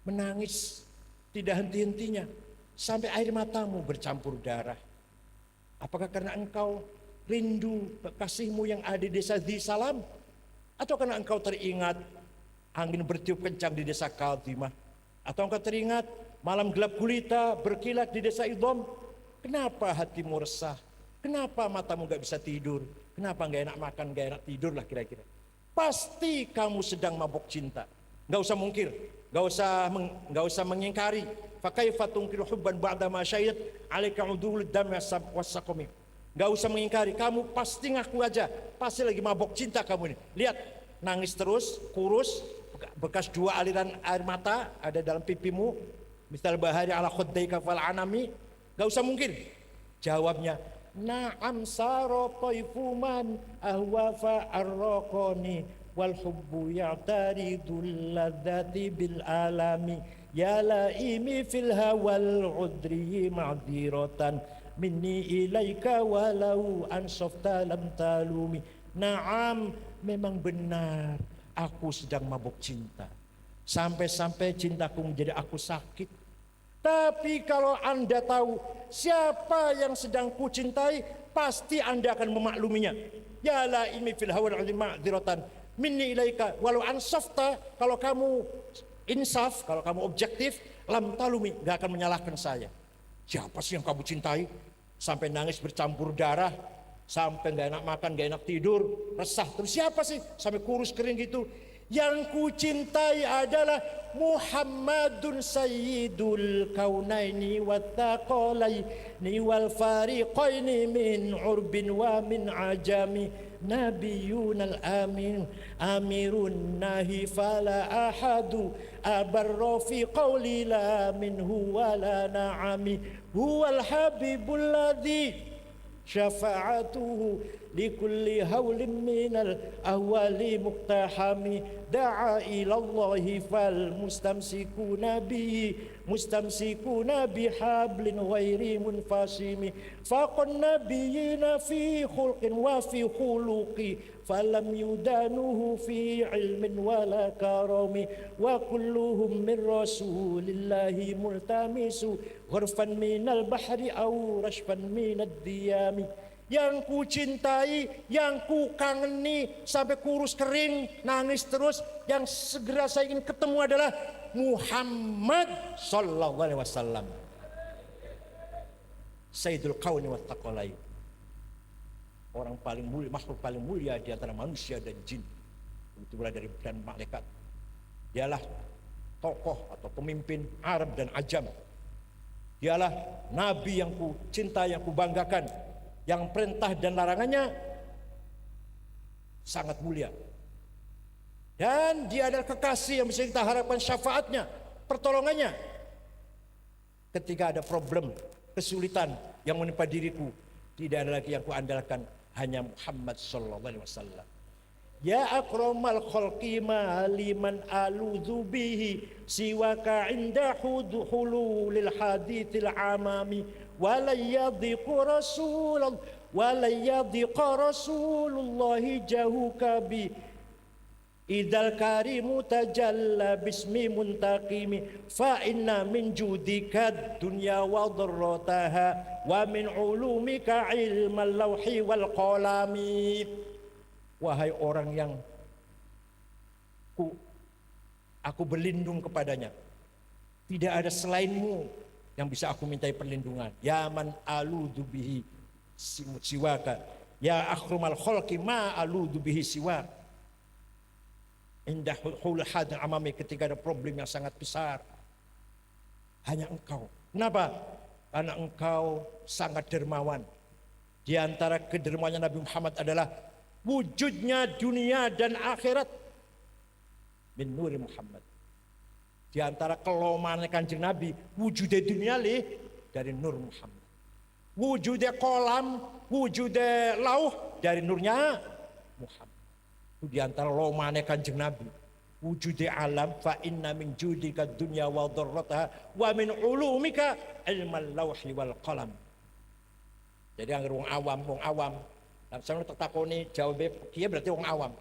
menangis tidak henti-hentinya sampai air matamu bercampur darah? Apakah karena engkau rindu kasihmu yang ada di desa Salam? Atau karena engkau teringat angin bertiup kencang di desa Kadhimah? Atau engkau teringat malam gelap gulita berkilat di desa Idham? Kenapa hatimu resah? Kenapa matamu gak bisa tidur? Kenapa gak enak makan, gak enak tidur lah kira-kira? Pasti kamu sedang mabuk cinta. Gak usah mungkir, gak usah mengingkari. Fakaifa tungkiru hubban ba'da ma syahidat alaika udhul dam wassaqami. Gak usah mengingkari, kamu pasti ngaku aja, pasti lagi mabok cinta kamu ini. Lihat, nangis terus, kurus, bekas 2 aliran air mata ada dalam pipimu. Misal bahari ala khuddaika fal anami. Gak usah mungkin. Jawabnya, na'am saro taifuman ahwa fa'arraqani wal hubbu ya'taridul ladzati bil alami ya laimi fil hawal udri ma'diratan minni ilaika walau ansafta lam talumi. Na'am, memang benar aku sedang mabuk cinta, sampai-sampai cintaku menjadi aku sakit. Tapi kalau Anda tahu siapa yang sedang kucintai, pasti Anda akan memakluminya. Ya laimi fil hawal udri ma'diratan minni ilaika walau ansafta, kalau kamu insaf, kalau kamu objektif, lam talumi, gak akan menyalahkan saya. Siapa sih yang kamu cintai? Sampai nangis bercampur darah, sampai gak enak makan, gak enak tidur, resah terus. Siapa sih? Sampai kurus kering gitu. Yang ku cintai adalah Muhammadun sayyidul kaunaini wattaqalaini wal fariqaini min urbin wa min ajami nabiyunal amin amirun nahi fala ahadu abarra fi qawli la minhu wala na'ami huwal habibul ladzi syafa'atuhu likulli hawlin minal ahwali muqtahami da'a ilallahi fal mustamsikuna bihi mustamsikuna bihablin ghairi munfasimi faqan nabiyina fi khulqin wa fi khuluqi falam yudanuhu fi ilmin wala karami wa kulluhum min rasulillahi multamisu ghurfan minal bahri aw rashfan minad diyami. Yang ku cintai, yang ku kangeni sampai kurus kering, nangis terus, yang segera saya ingin ketemu adalah Muhammad sallallahu alaihi wasallam, Sayyidul Kauni wat Taqalai, orang paling mulia, makhluk paling mulia di antara manusia dan jin, itu mulai dari dan malaikat. Dialah tokoh atau pemimpin Arab dan Ajam. Dialah nabi yang ku cinta, yang ku banggakan, yang perintah dan larangannya sangat mulia. Dan dia adalah kekasih yang bisa kita harapkan syafaatnya, pertolongannya. Ketika ada problem, kesulitan yang menimpa diriku, tidak ada lagi yang ku andalkan, hanya Muhammad sallallahu alaihi wasallam. Ya akramal khalqi ma liman aludhu bihi siwaka inda hululil hadithil amami walayadiqu rasulullahi jahuka bi idal karimu tajalla bismi muntaqimi fa inna min judika dunya wa dharrataha wa min ulumika ilmal lawhi wal qalami. Wahai orang yang aku berlindung kepadanya, tidak ada selainmu yang bisa aku mintai perlindungan. Ya man aludu bihi siwaka, ya akhrumal khalqi ma aludu bihi siwak. Indah hulhad amami, ketika ada problem yang sangat besar, hanya engkau. Kenapa? Karena engkau sangat dermawan. Di antara kedermawannya Nabi Muhammad adalah wujudnya dunia dan akhirat min nuri Muhammad. Di antara kelemahan Kanjeng Nabi, wujudnya dunia dari nur Muhammad. Wujudnya kolam, wujudnya lauh dari nurnya Muhammad. Itu di antara kelemahan Kanjeng Nabi. Wujudnya alam, fa inna min judika dunya wa dharrataha wa min ulumika ilmal lauhi wal qalam. Jadi anggar wong awam dan saya tak takoni jawabnya dia berarti orang awam.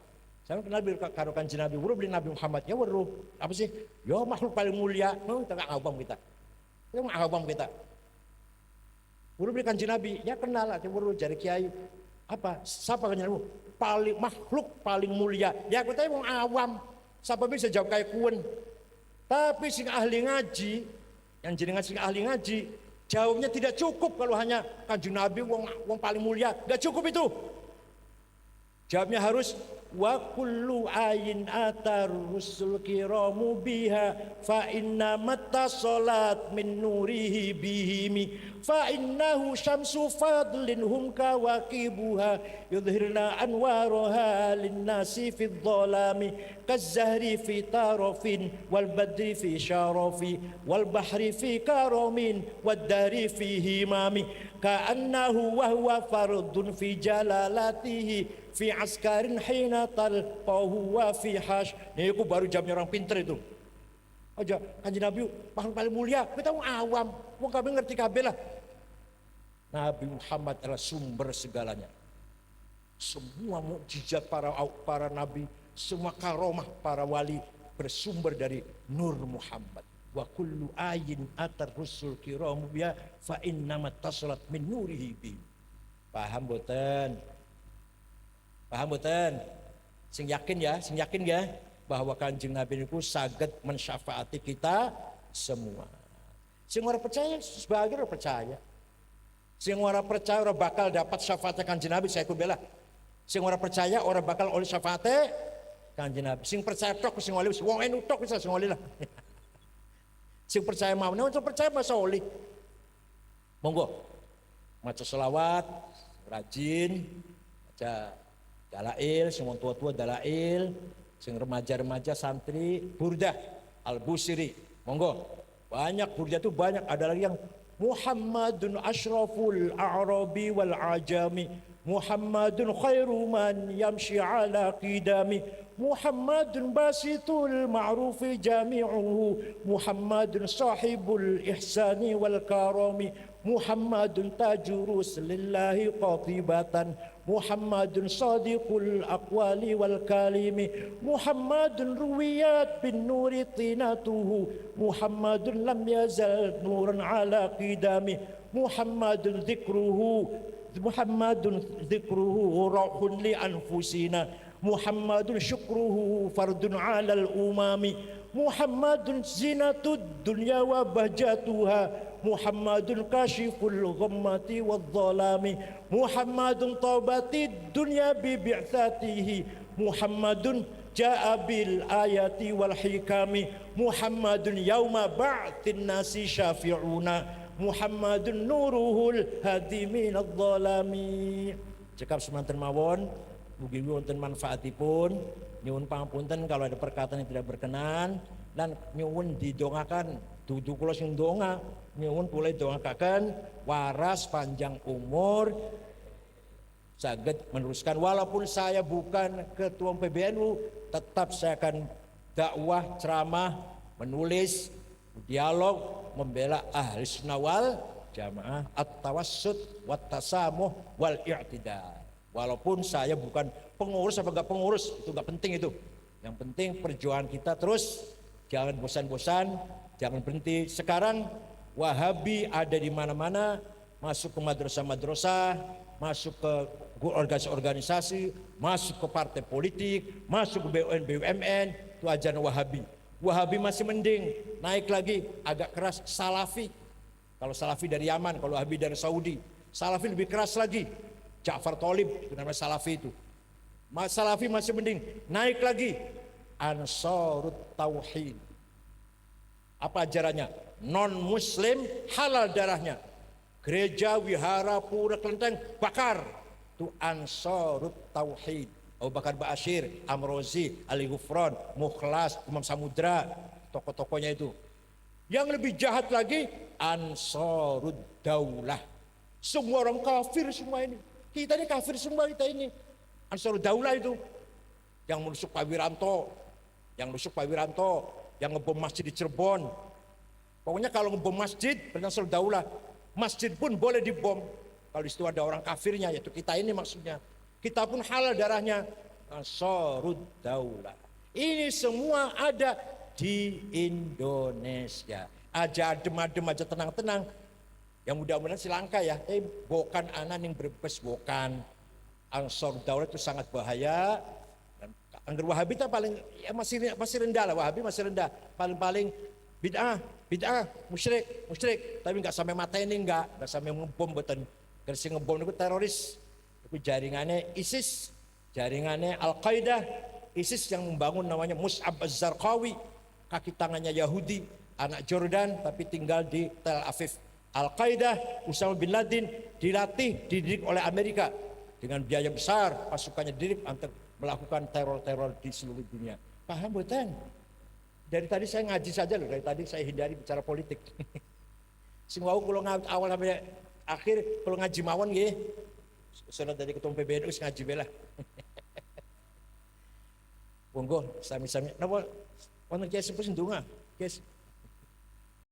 Saya kenal karo Kanjeng Nabi, weruh beli Nabi Muhammad, ya weruh. Apa sih? Ya makhluk paling mulia. Kita enggak awam kita. Kita enggak awam kita. Weruh beli Kanjeng Nabi, ya kenal aja weruh jari kiai. Apa? Siapa Kanjeng Nabi? Paling makhluk paling mulia. Ya aku tanya orang awam. Siapa bisa jawab kayak kuen? Tapi sing ahli ngaji, yang jenengan sing ahli ngaji, jawabnya tidak cukup kalau hanya Kanjeng Nabi wong paling mulia, enggak cukup itu. Jawabnya harus wa kullu ayin atar rusul kiramu biha fa inna mattasalat min nurihi bihimi fa innahu syamsu fadlin hum kawakibuha yudhirna anwaraha linnasi fi dhalami kazzahri fi tarafin wal badri fi syarafi wal bahri fi karamin wad dari fi himami ka'annahu wa huwa fardun fi jalalatihi fi askarin hina talqahu wa fi hash. Ini aku baru jamnya orang pinter itu. Aja Kanjeng Nabi paling mulia, kita awam, wong kami ngerti kabeh lah. Nabi Muhammad adalah sumber segalanya. Semua mukjizat para nabi, semua karomah para wali bersumber dari Nur Muhammad. Wa kullu ayin atar rusul kiramu biya fa innamat tasalat min nurihi bi. Paham boten? Paham boten? Sing yakin ya bahwa Kanjeng Nabi niku saged mensyafaati kita semua. Sing ora percaya sebagian ora percaya. Sing ora percaya ora bakal dapat syafaatnya Kanjeng Nabi, saya kubela. Sing ora percaya ora bakal oleh syafaatnya Kanjeng Nabi. Sing percaya tok sing oleh wong enu tok wis sing oleh lah. Sing percaya mau, nek percaya masa oleh. Monggo maca selawat, rajin, maca dalail, semua tua-tua dalail, sing remaja-remaja santri burdah al-busiri. Monggo. Banyak burdah itu banyak, ada lagi yang Muhammadun asyraful a'rabi wal ajami Muhammadun khairu man yamshi ala qidami Muhammadun basitul ma'rufi jami'uhu Muhammadun sahibul ihsani wal karami Muhammadun tajurus lillahi qatibatan Muhammadun sadiqul aqwali wal kalimi Muhammadun ruwiyat bin nuri tinatuhu Muhammadun lam yazal nuran ala qidami Muhammadun dzikruhu rauhun li anfusina Muhammadun syukruhu fardun alal umami Muhammadun zinatud dunya wa bahjatuha Muhammadun kashiful ghammati wadh-dhalami Muhammadun taubatid dunya bi bi'tsatihi Muhammadun jaa bil ayati wal hikami Muhammadun yauma ba'tsin nasi syafi'una Muhammadun nuruhul hadi minadh dhalami. Cekap semanten mawon mugi wonten manfaatipun. Nyuwun pangapunten kalau ada perkataan yang tidak berkenan dan nyuwun didongakan dudu kula sing donga nyuwun pulih dongakaken waras panjang umur saged meneruskan walaupun saya bukan ketua PBNU tetap saya akan dakwah ceramah menulis dialog membela ahli sunnah wal jamaah at-tawassut wat tasamuh wal i'tidal. Walaupun saya bukan pengurus apa enggak pengurus itu enggak penting itu. Yang penting perjuangan kita terus jangan bosan-bosan, jangan berhenti. Sekarang Wahabi ada di mana-mana, masuk ke madrasah-madrasah, masuk ke organisasi-organisasi, masuk ke partai politik, masuk ke BUMN, itu ajaran Wahabi. Wahabi masih mending, naik lagi agak keras Salafi. Kalau Salafi dari Yaman, kalau Wahabi dari Saudi. Salafi lebih keras lagi. Ja'far Thalib itu namanya Salafi itu. Salafi masih mending, naik lagi Ansarut Tauhid. Apa ajarannya? Non muslim halal darahnya. Gereja, wihara, pura, kelenteng bakar. Itu Ansarut Tauhid. Abu Bakar Ba'asyir, Amrozi, Ali Ghufran, Mukhlas, Imam Samudra, tokoh-tokohnya itu. Yang lebih jahat lagi Ansarud Daulah. Semua orang kafir semua ini. Kita ini kafir semua kita ini. Ansarud Daulah itu yang menusuk Pak Wiranto, yang ngebom masjid di Cirebon. Pokoknya kalau ngebom masjid berarti Ansarud Daulah. Masjid pun boleh dibom. Kalau di situ ada orang kafirnya, yaitu kita ini maksudnya. Kita pun halal darahnya. Ansarud Daulah. Ini semua ada di Indonesia. Aja adem-adem aja tenang-tenang. Yang mudah-mudahan silangka ya. Bukan anak yang berbes bukan. Ansarud Daulah itu sangat bahaya. Dan anggar Wahabi itu paling ya masih rendah lah. Wahabi masih rendah. Paling bid'ah, musyrik. Tapi nggak sampai mata ini nggak sampai ngebom betul. Kersi ngebom itu teroris. Itu jaringannya ISIS. Jaringannya Al-Qaeda, ISIS yang membangun namanya Mus'ab Az-Zarqawi, kaki tangannya Yahudi, anak Jordan tapi tinggal di Tel Aviv. Al-Qaeda, Usama bin Laden dilatih, dididik oleh Amerika dengan biaya besar, pasukannya dididik untuk melakukan teror-teror di seluruh dunia. Paham bukan? Dari tadi saya ngaji saja loh, dari tadi saya hindari bicara politik. Sing wau kalau awal sampai akhir kalau ngaji mawon nggih. Soalnya dari ketua PBNU ngaji bela. Monggo sami-sami. Napa wonten kiai sepuh ndonga? Kiai